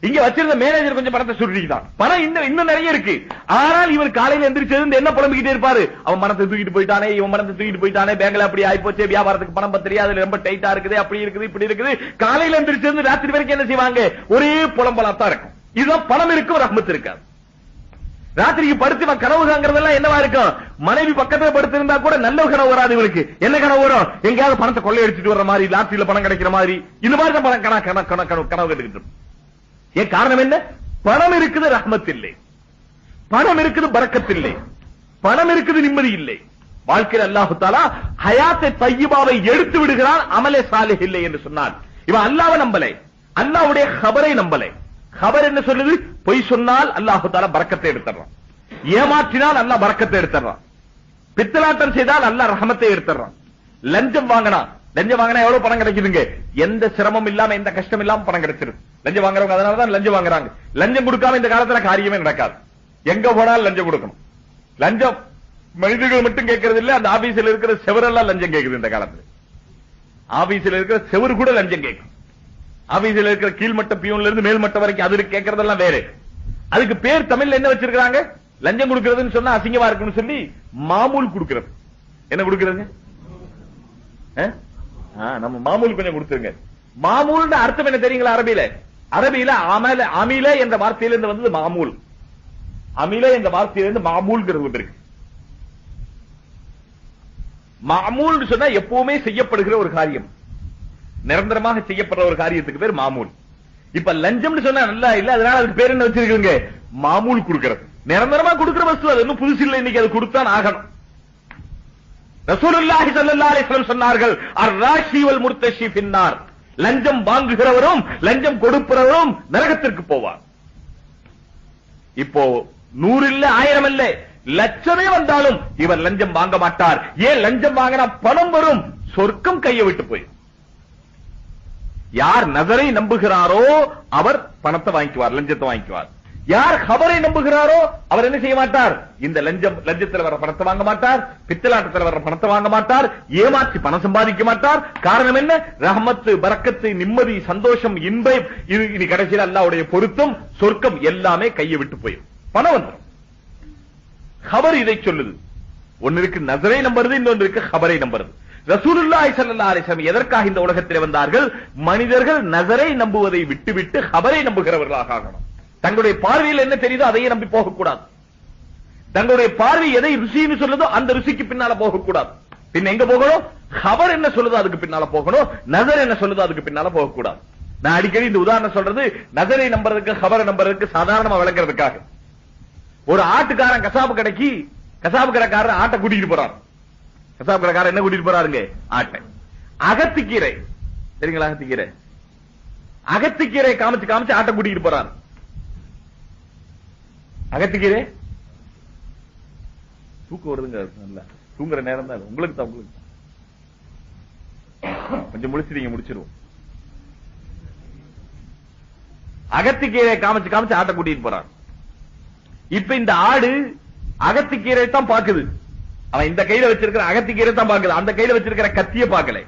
இங்க வச்சிருந்த மேனேஜர் கொஞ்சம் பணத்தை சுருட்டிக்கிட்டான். பணம் இன்னும் நிறைய இருக்கு. ஆனால் இவர் காலையில் எந்திரிச்சது என்ன புலம்பிக்கிட்டே இருப்பாரு? அவன் பணத்தை தூக்கிட்டு போயிட்டானே, இவன் பணத்தை தூக்கிட்டு போயிட்டானே, பேங்க்ல அப்படி ஆயிப்போச்சு, வியாபாரத்துக்கு பணம் பத்திரியா, அதுல ரொம்ப டைட்டா இருக்குது, அப்படி இருக்குது, இப்படி இருக்குது. காலையில் எந்திரிச்சது ராத்திரி வரைக்கும் என்ன செய்வாங்க? ஒரே புலம்பலாத்தான் இருக்கும். இதுதான் பணம் இருக்கும், ரஹ்மத் இருக்காது. ராத்திரிக்கு படுத்து கனவு காங்கிறதெல்லாம் என்னவா இருக்கும்? மனைவி பக்கத்துல படுத்திருந்தா கூட நல்ல கனவு வராது இவளுக்கு. என்ன கனவு வரும்? எங்கேயாவது பணத்தை கொள்ளையடிச்சிட்டு வர்ற மாதிரி, லாட்டரியில பணம் கிடைக்கிற மாதிரி, இந்த மாதிரி தான் கனவு கட்டுக்கிட்டு. ஏன் காரணம் என்ன? பணம் இருக்குது, ரஹ்மத் இல்லை. பணம் இருக்குது, பரக்கத் இல்லை. பணம் இருக்குது, நிம்மதி இல்லை. வாழ்க்கையில் அல்லாஹு தஆலா ஹயாத்தை தய்யிபாவை எடுத்து விடுகிறான், அமலே சாலிஹ் இல்லை என்று சொன்னான். இவன் அல்லாஹ்வை நம்பலை, அல்லாஹ்வுடைய கபரை நம்பலை. கபர் என்ன சொல்லுது? பொய் சொன்னால் அல்லாஹு தஆலா பரக்கத்தை எடுத்துறான். ஏமாற்றினால் அல்லாஹ் பரக்கத்தை எடுத்துறான். பித்தலாட்டம் செய்தால் அல்லாஹ் ரஹமத்தை எடுத்துறான். லஞ்சம் வாங்கினா எவ்வளவு பணம் கிடைக்குதுங்க? எந்த சிரமம் இல்லாம, எந்த கஷ்டம் இல்லாம பணம் கிடைச்சிருக்கு. லஞ்சம் வாங்குறவங்க அதனாலதான் லஞ்சம் வாங்குறாங்க. லஞ்சம் கொடுக்காம இந்த காலத்துல காரியமே நடக்காது. எங்க போனாலும் லஞ்சம் கொடுக்கணும். லஞ்சம் மனிதர்கள் மட்டும் கேட்கறது இல்ல, அந்த ஆபீஸ்ல இருக்கிற செவரெல்லாம் லஞ்சம் கேட்குது இந்த காலத்துல. ஆபீஸ்ல இருக்கிற செவரு கூட லஞ்சம் கேட்கும். ஆபீஸ்ல இருக்கிற கீழ்மட்ட பியூன்ல இருந்து மேல்மட்ட வரைக்கும் அது கேட்கறதெல்லாம் வேற. அதுக்கு பேர் தமிழ்ல என்ன வச்சிருக்காங்க? லஞ்சம் கொடுக்கறதுன்னு சொன்னா அசிங்கமா இருக்குன்னு சொல்லி மாமூல் கொடுக்கிறது. என்ன கொடுக்கறதுங்க? நம்ம மாமூல் கொஞ்சம் கொடுத்துருங்க. மாமூல் அர்த்தம் என்ன தெரியுங்களா? அரபியில அமில என்ற வார்த்தையிலிருந்து வந்தது மாமூல். அமில என்ற வார்த்தையிலிருந்து மாமூல்ங்கிறது ஒன்று இருக்கு. மாமூல் சொன்னா எப்பவுமே செய்யப்படுகிற ஒரு காரியம், நிரந்தரமாக செய்யப்படுற ஒரு காரியத்துக்கு பேர் மாமூல். இப்ப லஞ்சம்னு சொன்னா நல்லா இல்ல, அதனால அதுக்கு பேர் என்ன வச்சிருக்கீங்க? மாமூல் கொடுக்கிறது. நிரந்தரமா கொடுக்கிற வஸ்து, அது இன்னும் புதுசு இல்லை, இன்னைக்கு அது கொடுத்தான் ஆகணும். ரசூலுல்லாஹி ஸல்லல்லாஹு அலைஹி வஸல்லம் சொன்னார்கள், அர்-ராஷி வல் முர்தஷி ஃபின்னார். லஞ்சம் வாங்குகிறவரும் லஞ்சம் கொடுப்பவரும் நரகத்திற்கு போவார். இப்போ 100 இல்ல 1000 இல்ல, லட்சமே வந்தாலும் இவர் லஞ்சம் வாங்க மாட்டார். ஏன்? லஞ்சம் வாங்கினா பணம் வரும், சொர்க்கம் கையை விட்டு போய். யார் நஜரை நம்புகிறாரோ அவர் பணத்தை வாங்கிக்குவார், லஞ்சத்தை வாங்கிக்குவார். யார் கபரை நம்புகிறாரோ அவர் என்ன செய்ய மாட்டார்? இந்த லஞ்சத்தில் வர பணத்தை வாங்க மாட்டார், பித்தலாட்டத்தில் வர பணத்தை வாங்க மாட்டார், ஏமாற்றி பணம் சம்பாதிக்க மாட்டார். காரணம் என்ன? ரஹமத்து, பரக்கத்து, நிம்மதி, சந்தோஷம், இன்பம், இது கடைசியில் அல்லாஹ்வுடைய பொருத்தம், சொர்க்கம் எல்லாமே கையை விட்டு போயிடும். பணம் வந்துடும். கபர் இதை சொல்லுது. ஒன்னு இருக்கு நஜரை நம்புறது, இன்னொன்று இருக்கு கபரை நம்புறது. ரசூலுல்லாஹி ஸல்லல்லாஹு அலைஹி வஸல்லம் எதற்காக இந்த உலகத்தில் வந்தார்கள்? மனிதர்கள் நஜரை நம்புவதை விட்டுவிட்டு கபரை நம்புகிறவர்களாக ஆகணும். தங்களுடைய பார்வையில் என்ன தெரியுதோ அதையே நம்பி போகக்கூடாது. தங்களுடைய பார்வை எதை ருசின்னு சொல்லுதோ அந்த ருசிக்கு பின்னால போகக்கூடாது. பின்ன எங்க போகணும்? ஹபர் என்ன சொல்லுதோ அதுக்கு பின்னால போகணும். நசர் என்ன சொல்லுதோ அதுக்கு பின்னால போகக்கூடாது. நான் அடிக்கடி இந்த உதாரணம் சொல்றது நசரை நம்புறதுக்கு ஹபரை நம்புறதுக்கு சாதாரணமா விளக்குறதுக்காக. ஒரு ஆட்டுக்காரன் கசாப்பு கடைக்காரர் ஆட்டை கூட்டிட்டு போறாரு. கசாப்பு கடைக்காரர் என்ன கூட்டிட்டு போறாருங்க? ஆட்டை. அகத்திக்கீரை சரிங்களா? அகத்திக்கீரை காமிச்சு ஆட்டை கூட்டிட்டு போறாரு. அகத்திக்கீரை தூக்கம் வருதுங்க. தூங்குற நேரம் தான் உங்களுக்கு தான். கொஞ்சம் முடிச்சிருங்க, முடிச்சிருவோம். அகத்திக்கீரை காமிச்சு ஆட்டை கூட்டிட்டு போறான். இப்ப இந்த ஆடு அகத்திக்கீரை தான் பாக்குது. அவன் இந்த கையில வச்சிருக்கிற அகத்திக்கீரை தான் பாக்குது. அந்த கையில வச்சிருக்கிற கத்திய பாக்கல.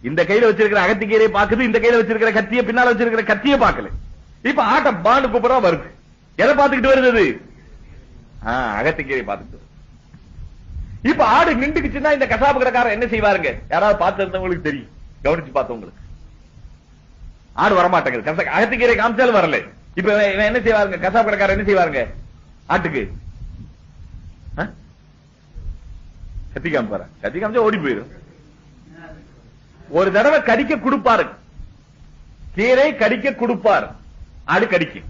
இந்த கையில வச்சிருக்கிற அகத்திக்கீரை பாக்குது, இந்த கையில வச்சிருக்கிற கத்திய, பின்னால வச்சிருக்கிற கத்திய பாக்கல. இப்ப ஆட்டை பாண்டு கூப்பிடா வருது. எதை பாத்துக்கிட்டு வருது? அகத்திக்கீரை பாத்துக்கிட்டு. இப்ப ஆடு நின்றுக்குச்சுன்னா இந்த கசாப்பு கடைக்காரர் என்ன செய்வாருங்க? யாராவது பார்த்து இருந்தவங்களுக்கு தெரியும், கவனிச்சு பார்த்தவங்களுக்கு. ஆடு வரமாட்டேங்குது, அகத்திக்கீரை காமிச்சாலும் வரல. இப்ப என்ன செய்வாருங்க? கசாப்பு கடைக்காரர் என்ன செய்வாருங்க? ஆட்டுக்கு கத்தி காமிப்பாரு. கத்தி காமிச்சா ஓடி போயிடும். ஒரு தடவை கடிக்க கொடுப்பாரு, கீரை கடிக்க கொடுப்பார். ஆடு கடிக்கும்.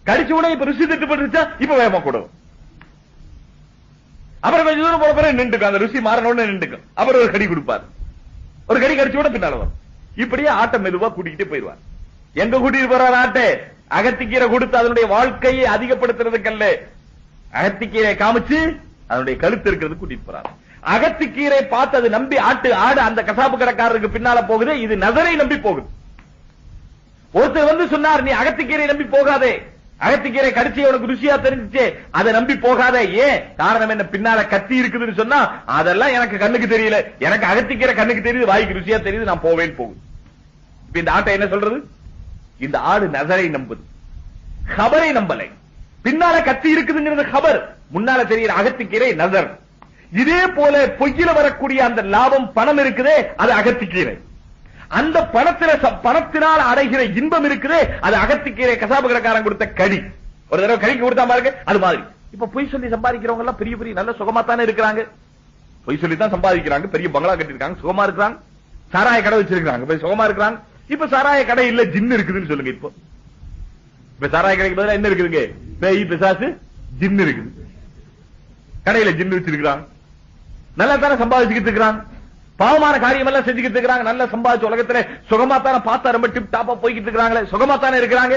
கடிச்ச உடனே இப்ப ருசி திட்டுப்பட்டுச்சா இப்ப வேகமா கூடும். அப்புறம் கொஞ்சம் தூரம் போன பிறகு நின்றுக்கும். அந்த ருசி மாறணும்னு நின்றுக்கும். அப்புறம் ஒரு கடி கொடுப்பார். ஒரு கடி கடிச்ச உடனே பின்னால வரும். இப்படியே ஆட்டை மெதுவா கூட்டிக்கிட்டே போயிடுவார். எங்க கூட்டிட்டு போறார் ஆட்டை? அகத்திக்கீரை கொடுத்து அதனுடைய வாழ்க்கையை அதிகப்படுத்துறதுக்கு அல்ல, அகத்திக்கீரை காமிச்சு அதனுடைய கழுத்து இருக்கிறது கூட்டிட்டு போறார். அகத்திக்கீரை பார்த்து அது நம்பி ஆடு அந்த கசாப்பு கடைக்காரருக்கு பின்னால போகுது. இது நசரை நம்பி போகுது. ஒருத்தர் வந்து சொன்னார், நீ அகத்திக்கீரை நம்பி போகாதே, அகத்திக்கீரை கடிச்சு உனக்கு ருசியா தெரிஞ்சிச்சே, அதை நம்பி போகாத. ஏன்? காரணம் என்ன? பின்னால கத்தி இருக்குதுன்னு சொன்னா அதெல்லாம் எனக்கு கண்ணுக்கு தெரியல, எனக்கு அகத்திக்கீரை கண்ணுக்கு தெரியுது, வாய்க்கு ருசியா தெரியுது, நான் போவேன் போகுது. இப்ப இந்த ஆட்டை என்ன சொல்றது? இந்த ஆடு நசரை நம்புது, ஹபரை நம்பலை. பின்னால கத்தி இருக்குதுங்கிறது ஹபர், முன்னால தெரிகிற அகத்திக்கீரை நசர். இதே போல பொய்யில வரக்கூடிய அந்த லாபம் பணம் இருக்குதே, அது அகத்திக்கீரை. அந்த பணத்தினால் அடைகிற இன்பம் இருக்குதே, அது அகத்திக்கீரை கசாப்பு கடைக்காரன் கொடுத்த கடி. ஒரு தடவை கடிக்கு கொடுத்தா பாருங்க, அது மாதிரி. இப்ப பொய் சொல்லி சம்பாதிக்கிறவங்க எல்லாம் பெரிய பெரிய நல்ல சுகமா தானே இருக்கிறாங்க. பொய் சொல்லி தான் சம்பாதிக்கிறாங்க, பெரிய பங்களா கட்டிருக்காங்க, சுகமா இருக்கிறாங்க. சாராய கடை வச்சிருக்காங்க, சுகமா இருக்கிறாங்க. இப்ப சாராய கடை இல்ல, ஜின்னு இருக்குதுன்னு சொல்லுங்க. இப்ப சாராய கடைக்கு பதிலா என்ன இருக்குதுங்க? பேய், பிசாசு, ஜின்னு இருக்குது. கடையில ஜின்னு வச்சிருக்கிறாங்க, நல்லா தானே சம்பாதிச்சுக்கிட்டு இருக்கிறாங்க. பாவமான காரியம் எல்லாம் செஞ்சுக்கிட்டு இருக்கிறாங்க, நல்ல சம்பாதிச்சு உலகத்துல சுகமா தானே பார்த்தா ரொம்ப டிப் டாப்பா போய்கிட்டு இருக்கிறாங்களே, சுகமா தானே இருக்கிறாங்க.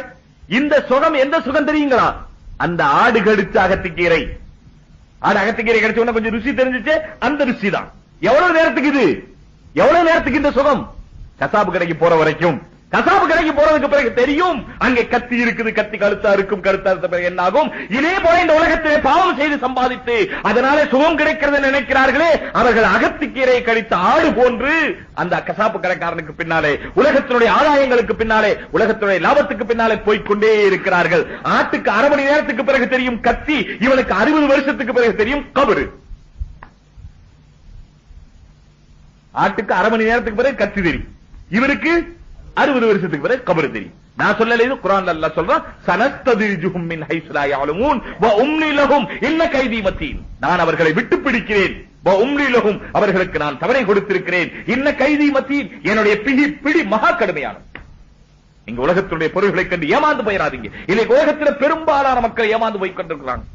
இந்த சுகம் எந்த சுகம் தெரியுங்களா? அந்த ஆடு கடிச்ச அகத்திக்கீரை. ஆடு அகத்திக்கீரை கடிச்ச உடனே கொஞ்சம் ருசி தெரிஞ்சிச்சு, அந்த ருசி தான். எவ்வளவு நேரத்துக்கு இது? எவ்வளவு நேரத்துக்கு இந்த சுகம்? கசாப்பு கடைக்கு போற வரைக்கும். கசாப்பு கடைக்கு போறதுக்கு பிறகு தெரியும் அங்கே கத்தி இருக்குது, கத்தி கழுத்தா இருக்கும், கழுத்தா இருந்த பிறகு என்ன ஆகும்? இதே போல இந்த உலகத்திலே பாவம் செய்து சம்பாதித்து அதனாலே சுகம் கிடைக்கிறது நினைக்கிறார்களே, அவர்கள் அகத்திக்கீரை கழித்த ஆடு போன்று அந்த கசாப்பு கடைக்காரனுக்கு பின்னாலே, உலகத்தினுடைய ஆதாயங்களுக்கு பின்னாலே, உலகத்தினுடைய லாபத்துக்கு பின்னாலே போய்கொண்டே இருக்கிறார்கள். ஆட்டுக்கு அரை மணி நேரத்துக்கு பிறகு தெரியும் கத்தி, இவனுக்கு 60 வருஷத்துக்கு பிறகு தெரியும் கபரு. ஆட்டுக்கு அரை மணி நேரத்துக்கு பிறகு கத்தி தெரியும், இவனுக்கு 60 வருஷத்துக்கு பிறகு கபரு தெரியும். நான் சொல்லல, இது குர்ஆன்ல அல்லாஹ் சொல்றான், சனஸ்ததிஜுஹும் மின் ஹைஸு லா யஅலமூன் வ உம்லி லஹும் இன்ன கைதி மத்தீன். நான் அவர்களை விட்டு பிடிக்கிறேன், வ உம்லி லஹும் அவர்களுக்கு நான் தவறை கொடுத்திருக்கிறேன், இன்ன கைதி மத்தீன் என்னுடைய பிடி மகா கடுமையானது. நீங்க உலகத்துடைய பொருள்களை கண்டு ஏமாந்து போயிடாதீங்க. இல்லை, உலகத்தில் பெரும்பாலான மக்கள் ஏமாந்து போய் கொண்டிருக்கிறாங்க.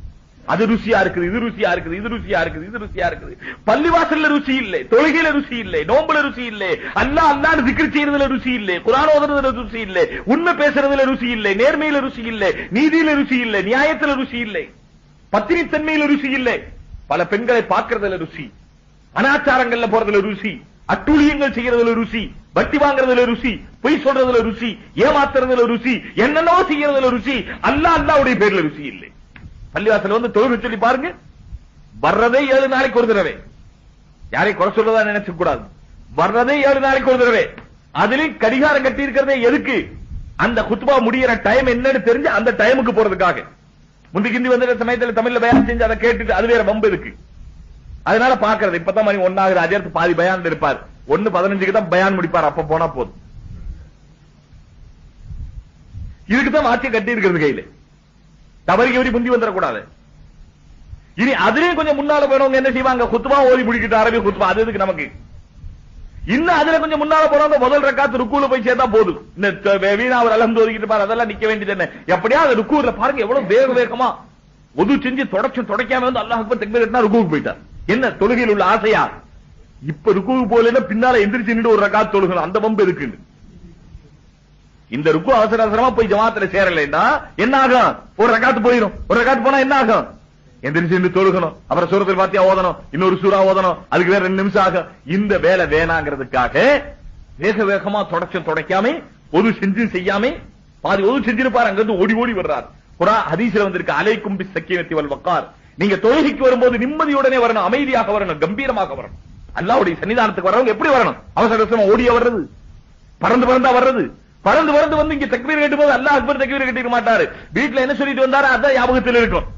அது ருசியா இருக்குது, இது ருசியா இருக்குது, இது ருசியா இருக்குது, இது ருசியா இருக்குது. பள்ளிவாசல்ல ருசி இல்லை, தொழுகையில ருசி இல்லை, நோம்புல ருசி இல்லை, அல்லாஹ் அல்லாஹ்னு zikr செய்யறதுல ருசி இல்லை, குர்ஆன் ஓதுறதுல ருசி இல்லை, உண்மை பேசுறதுல ருசி இல்லை, நேர்மையில ருசி இல்லை, நீதியில ருசி இல்லை, நியாயத்துல ருசி இல்லை, பத்தினி தன்மையில ருசி இல்லை, பல பெண்களை பார்க்கறதுல ருசி, அனாச்சாரங்கள்ல போறதுல ருசி, அட்டூழியங்கள் செய்யறதுல ருசி, வட்டி வாங்குறதுல ருசி, பொய் சொல்றதுல ருசி, ஏமாத்துறதுல ருசி, என்னென்னோ செய்யறதுல ருசி, அல்லாஹ் அல்லாஹ்வுடைய பேர்ல ருசி இல்லை. பள்ளிவாசல் வந்து தொழுகை சொல்லி பாருங்க, வர்றதே 7 நாளைக்கு ஒரு தடவை. யாரை குறை சொல்றதா நினைச்ச கூடாது, வர்றதே 7 நாளைக்கு ஒரு தடவை. அதுலயும் கடிகாரம் கட்டி இருக்கிறதே எதுக்கு? அந்த குத்பா முடிகிற டைம் என்னன்னு தெரிஞ்சு அந்த டைமுக்கு போறதுக்காக. முந்தி கிந்தி வந்து சமயத்தில் தமிழ்ல பயான் செஞ்சு அதை கேட்டுட்டு அது வேற வம்பு இருக்கு. அதனால பாக்குறது இப்பதான் மணி 1 ஆகுது, அதே பாதி பயான் இருப்பார், 1:15 தான் பயான் முடிப்பார், அப்ப போனா போதும். இதுக்குதான் வாட்சியை கட்டி இருக்கிறது கையில. தவறி முந்தி வந்துடக்கூடாது. இனி அதுலயும் கொஞ்சம் முன்னால போனவங்க என்ன செய்வாங்க, குத்துபா ஓதி முடிக்கிட்டு அரபி குத்துபா, அது எதுக்கு நமக்கு? இன்னும் அதுல கொஞ்சம் முன்னால போனவங்க முதல் ரக்காத்து ருக்கூல போய் சேர்த்தா போதும். இந்த வீணா அவர் அலந்து ஒதுக்கிட்டு பாரு, அதெல்லாம் நிக்க வேண்டியது என்ன? எப்படியா அந்த ருக்கூல பாருங்க எவ்வளவு வேகமா ஒது செஞ்சு தொடக்காம வந்து அல்லாஹ் அக்பர் தக்பீர் கட்டினா ருக்கூக்கு போயிட்டார். என்ன தொழுகையில் உள்ள ஆசையா? இப்ப ருக்கூக்கு போல பின்னால எந்திரிச்சு நின்று ஒரு ரக்காத்து தொழுகணும், அந்த வம்பு இருக்கு. இந்த ருக்கு அவசர அவசரமா போய் ஜமாத்துல சேரலைன்னா என்ன ஆகும்? ஒரு ரக்காத்து போயிடும். ஒரு ரக்காத்து போனா என்ன ஆகும்? எந்திரிச்சு தொழுகணும், அப்புறம் சூரத்தில் பாத்தியா ஓதணும், இன்னொரு சூறா ஓதணும், அதுக்கு வேற 2 நிமிஷம் ஆகும். இந்த வேலை வேணாங்கிறதுக்காக வேக வேகமா தொடக்காம ஒது செஞ்சு செய்யாம பாதி ஒது செஞ்சிருப்பாரு, அங்கிருந்து ஓடி ஓடி வர்றார். குர்ஆன் ஹதீஸ்ல வந்திருக்கு, அலைக்கும் பிஸ் சக்கீனத்தி வல் வக்கார். நீங்க தொழுகைக்கு வரும்போது நிம்மதியுடனே வரணும், அமைதியாக வரணும், கம்பீரமாக வரணும். அல்லாஹ்வுடைய சன்னிதானத்துக்கு வரவங்க எப்படி வரணும்? அவசர அவசரமா ஓடிய வர்றது, பறந்து பறந்தா வர்றது. பறந்து பறந்து வந்து இங்க தக்பீர் கட்டும் போது அல்லாஹ் அக்பர் தக்பீர் கட்டிக்க மாட்டாரு. வீட்டுல என்ன சொல்லிட்டு வந்தாரு அதான் ஞாபகத்தில் இருக்கும்.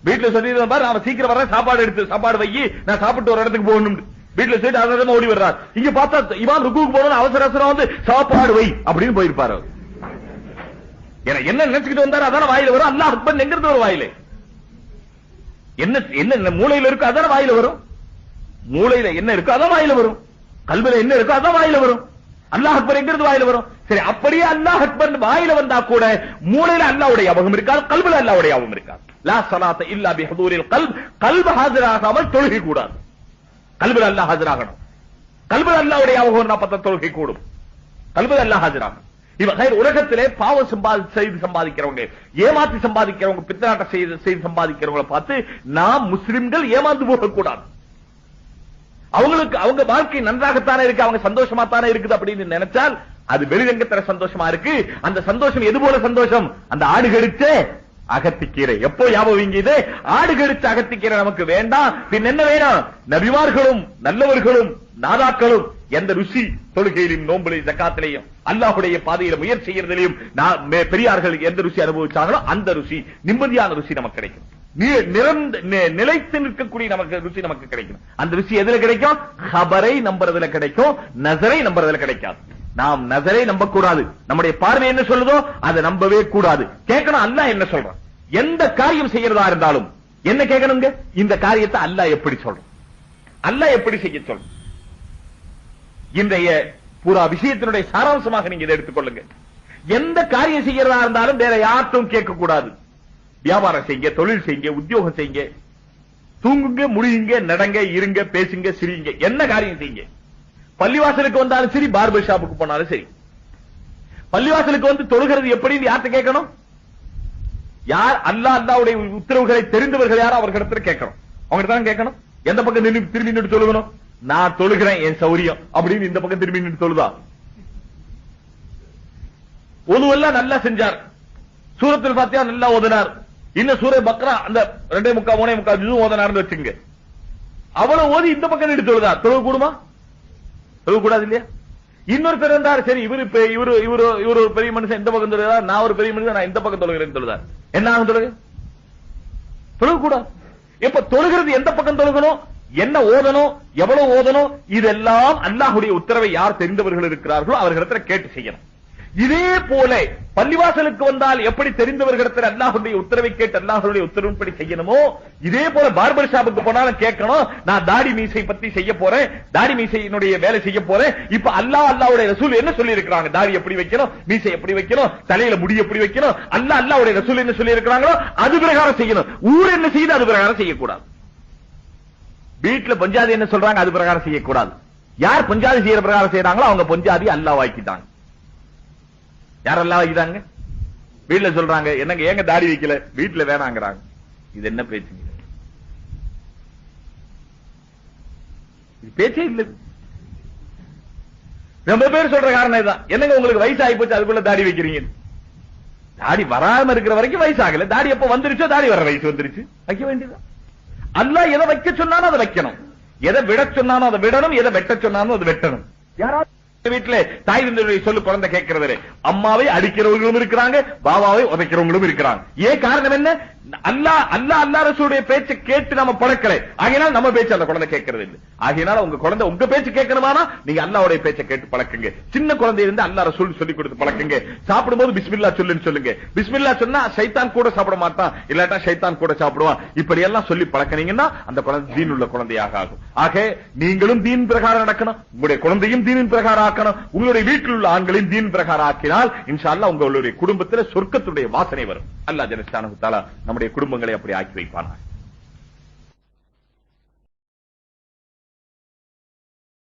வீட்டுல சொல்லிட்டு வந்தாரு, அவன் சீக்கிரம் வர, சாப்பாடு வை, நான் சாப்பிட்டு ஒரு இடத்துக்கு போகணும். வீட்டுல சொல்லிட்டு அவசரமா ஓடி வர்றாரு. இங்க பார்த்தா இமாம் ருக்குக்கு போகணும், அவசர அவசரம் வந்து சாப்பாடு வை அப்படின்னு போயிருப்பாரு. என்ன நினைச்சுக்கிட்டு வந்தாரு அதான வாயில வரும். அல்லாஹ் அக்பர் எங்கிறது ஒரு வாயில என்ன மூளையில இருக்கு அதான வாயில வரும். மூளையில என்ன இருக்கு அதான் வாயில வரும். கல்வில என்ன இருக்கு அதான் வாயில வரும். அல்லாஹ் அக்பர் எங்கிறது வாயில வரும். சரி, அப்படியே அல்லாஹ் அக்பர் வாயில வந்தா கூட மூளையில அல்லாஹ்வுடைய ஞாபகம் இருக்காது, கல்வில அல்லாஹ்வுடைய ஞாபகம் இருக்காது. லா ஸலாத்த இல்லா பிஹுதூரில் கல்ப். கல்பு ஹாஜராகாமல் தொழுகை கூடாது. கல்வில அல்லாஹ் ஹாஜராகணும். கல்வில அல்லாஹ்வுடைய ஞாபகம் அப்ப தொழுகை கூடும். கல்வில அல்லாஹ் ஹாஜராகணும். இவங்க உலகத்திலே பாவம் செய்து சம்பாதிக்கிறவங்க, ஏமாத்தி சம்பாதிக்கிறவங்க, பித்தனாட்டம் செய்து சம்பாதிக்கிறவங்களை பார்த்து நாம் முஸ்லிம்கள் ஏமாந்து போக கூடாது. அவங்களுக்கு அவங்க வாழ்க்கை நன்றாகத்தானே இருக்கு, அவங்க சந்தோஷமா தானே இருக்குது அப்படின்னு நினைச்சால் அது வெளிரங்கத்தர சந்தோஷமா இருக்கு. அந்த சந்தோஷம் எது போல சந்தோஷம்? அந்த ஆடு கடிச்ச அகத்திக்கீரை. எப்போ ஞாபகம்? இது ஆடு கடிச்ச அகத்திக்கீரை நமக்கு வேண்டாம். பின் என்ன வேணும்? நபிமார்களும் நல்லவர்களும் நாதாக்களும் எந்த ருசி தொழுகையிலும் நோம்பிலையும் ஜக்காத்திலையும் அல்லாஹ்வுடைய பாதையில முயற்சி செய்யறதிலையும் பெரியார்கள் எந்த ருசி அனுபவிச்சாங்களோ அந்த ருசி, நிம்மதியான ருசி நமக்கு கிடைக்கும். நிலைத்து நிற்கக்கூடிய நமக்கு ருசி நமக்கு கிடைக்கும். அந்த ருசி எதுல கிடைக்கும்? ஹபரை நம்புறதுல கிடைக்கும், நஸரை நம்புறதுல கிடைக்காது. நாம் நஸரை நம்பக்கூடாது. நம்முடைய பார்வை என்ன சொல்லுதோ அதை நம்பவே கூடாது. கேட்கணும் அல்லாஹ் என்ன சொல்றான். எந்த காரியம் செய்யறதா இருந்தாலும் என்ன கேட்கணுங்க? இந்த காரியத்தை அல்லாஹ் எப்படி சொல்றான், அல்லாஹ் எப்படி செய்ய சொல்றான். இன்றைய பூரா விஷயத்தினுடைய சாராம்சமாக நீங்க இதை எடுத்துக்கொள்ளுங்க. எந்த காரியம் செய்யறதா இருந்தாலும் வேற யார்ட்டும் கேட்க கூடாது. வியாபாரம் செய்யுங்க, தொழில் செய்யுங்க, உத்தியோகம் செய்யுங்க, தூங்குங்க, முடியுங்க, நடங்க, இருங்க, பேசுங்க, சிரிங்க, என்ன காரியம் செய்யுங்க. பள்ளிவாசலுக்கு வந்தாலும் சரி, பார்பர் ஷாப்புக்கு போனாலும் சரி, பள்ளிவாசலுக்கு வந்து தொழுகிறது எப்படின்னு யார்கிட்ட கேட்கணும்? யார் அல்லாஹ்வுடைய உத்தரவுகளை தெரிந்தவர்கள் யாரோ அவர்களிடத்தில் கேட்கணும். அவங்க தான் கேட்கணும். எந்த பக்கம் திரும்பி நின்று தொழுகணும்? நான் தொழுகிறேன் என் சௌரியம் அப்படின்னு இந்த பக்கம் திரும்பி நின்று தொழுதா? ஒதுவெல்லாம் நல்லா செஞ்சார், சூரத்துல் ஃபாத்திஹா நல்லா ஓதினார், இன்னும் சூரே பக்ரா அந்த 2.3 ஜுஸ் ஓதினார்னு வச்சுங்க. அவ்வளவு ஓதி இந்த பக்கம் நின்று தொழுதா? தொழுக கூடுமா? தொழுக கூடாது இல்லையா? இன்னொருத்தர் இருந்தார், சரி இவரு ஒரு பெரிய மனுஷன் இந்த பக்கம் தொழுகிறார், நான் ஒரு பெரிய மனுஷன் நான் இந்த பக்கம் தொழுகிறேன் தொழுதார். என்ன ஆகும்? தொழுக கூடாது. இப்ப தொழுகிறது எந்த பக்கம் தொழுகணும், என்ன ஓதணும், எவ்வளவு ஓதணும், இதெல்லாம் அல்லாஹ்வுடைய உத்தரவை யார் தெரிந்தவர்கள் இருக்கிறார்களோ அவர்களிடத்தில் கேட்டு செய்யணும். இதே போல பள்ளிவாசலுக்கு வந்தால் எப்படி தெரிந்தவர்களிடத்தில் அல்லாஹ்வுடைய உத்தரவை கேட்டு அல்லாஹ்வுடைய உத்தரவின்படி செய்யணுமோ, இதே போல பார்பர் ஷாப்புக்கு போனாலும் கேட்கணும். நான் தாடி மீசை பத்தி செய்ய போறேன், தாடி மீசையினுடைய வேலை செய்ய போறேன். இப்ப அல்லாஹ்வுடைய ரசூல் என்ன சொல்லி இருக்கிறாங்க, தாடி எப்படி வைக்கணும், மீசை எப்படி வைக்கணும், தலையில முடி எப்படி வைக்கணும், அல்லாஹ்வுடைய ரசூல் என்ன சொல்லி இருக்கிறாங்களோ அது பிரகாரம் செய்யணும். ஊர் என்ன செய்யுது அது பிரகாரம் செய்யக்கூடாது. வீட்டுல பஞ்சாதி என்ன சொல்றாங்க அது பிரகாரம் செய்யக்கூடாது. யார் பஞ்சாதி செய்யற பிரகாரம் செய்யறாங்களோ அவங்க பஞ்சாதி அல்லாஹ் ஆக்கிட்டாங்க. யார் அல்லாஹ் ஆக்கிட்டாங்க? வீட்டுல சொல்றாங்க என்னங்க ஏங்க தாடி வைக்கல, வீட்டுல வேணாங்கிறாங்க. இது என்ன பேச்சுங்க? இது பேச்சே இல்ல. ரொம்ப பேர் சொல்ற காரணம் இதுதான். என்னங்க உங்களுக்கு வயசு ஆகி போச்சு அதுக்குள்ள தாடி வைக்கிறீங்க? தாடி வராம இருக்கிற வரைக்கும் வயசு ஆகல, தாடி எப்ப வந்துருச்சோ தாடி வர வயசு வந்துருச்சு, வைக்க வேண்டியதான். அல்லாஹ் எதை வைக்க சொன்னானோ அதை வைக்கணும், எதை விட சொன்னானோ அதை விடணும், எதை வெட்ட சொன்னானோ அதை வெட்டணும். யாராவது வீட்டுல தாய் தந்தையுடைய சொல்லு குழந்தை கேட்கிறது, அம்மாவை அடிக்கிறவங்களும் இருக்கிறாங்க, பாபாவை உதைக்கிறவங்களும் இருக்கிறாங்க. ஏன் காரணம் என்ன? அல்லா ரசூலுடைய பேச்சை கேட்டு நம்ம பழக்கல, ஆகையினால் நம்ம பேச்சு அந்த குழந்தை கேட்கறது இல்லை. ஆகையினால உங்க குழந்தை உங்க பேச்சு கேட்கணுமானா நீங்க அல்லாஹ்வுடைய பேச்சை கேட்டு பழக்குங்க. சின்ன குழந்தை இருந்து அல்லாஹ் ரசூல் சொல்லி கொடுத்து பழக்குங்க. சாப்பிடும்போது பிஸ்மில்லா சொல்லுன்னு சொல்லுங்க. பிஸ்மில்லா சொன்னா ஷைத்தான் கூட சாப்பிட மாட்டான், இல்லாட்டா ஷைத்தான் கூட சாப்பிடுவான். இப்படி எல்லாம் சொல்லி பழக்கினீங்கன்னா அந்த குழந்தை தீன் உள்ள குழந்தையாக ஆகும். ஆக நீங்களும் தீன் பிரகாரம் நடக்கணும், உங்களுடைய குழந்தையும் தீனின் பிரகாரம் ஆக்கணும், உங்களுடைய வீட்டில் உள்ள ஆண்களையும் தீன் பிரகாரம் ஆக்கினால் இன்ஷா அல்லாஹ் உங்களுடைய குடும்பத்தில் சொர்க்கத்துடைய வாசனை வரும். அல்லாஹ் ஜல்ல ஷானஹு தஆலா நம்முடைய குடும்பங்களை அப்படி ஆக்கி வைப்பானாக.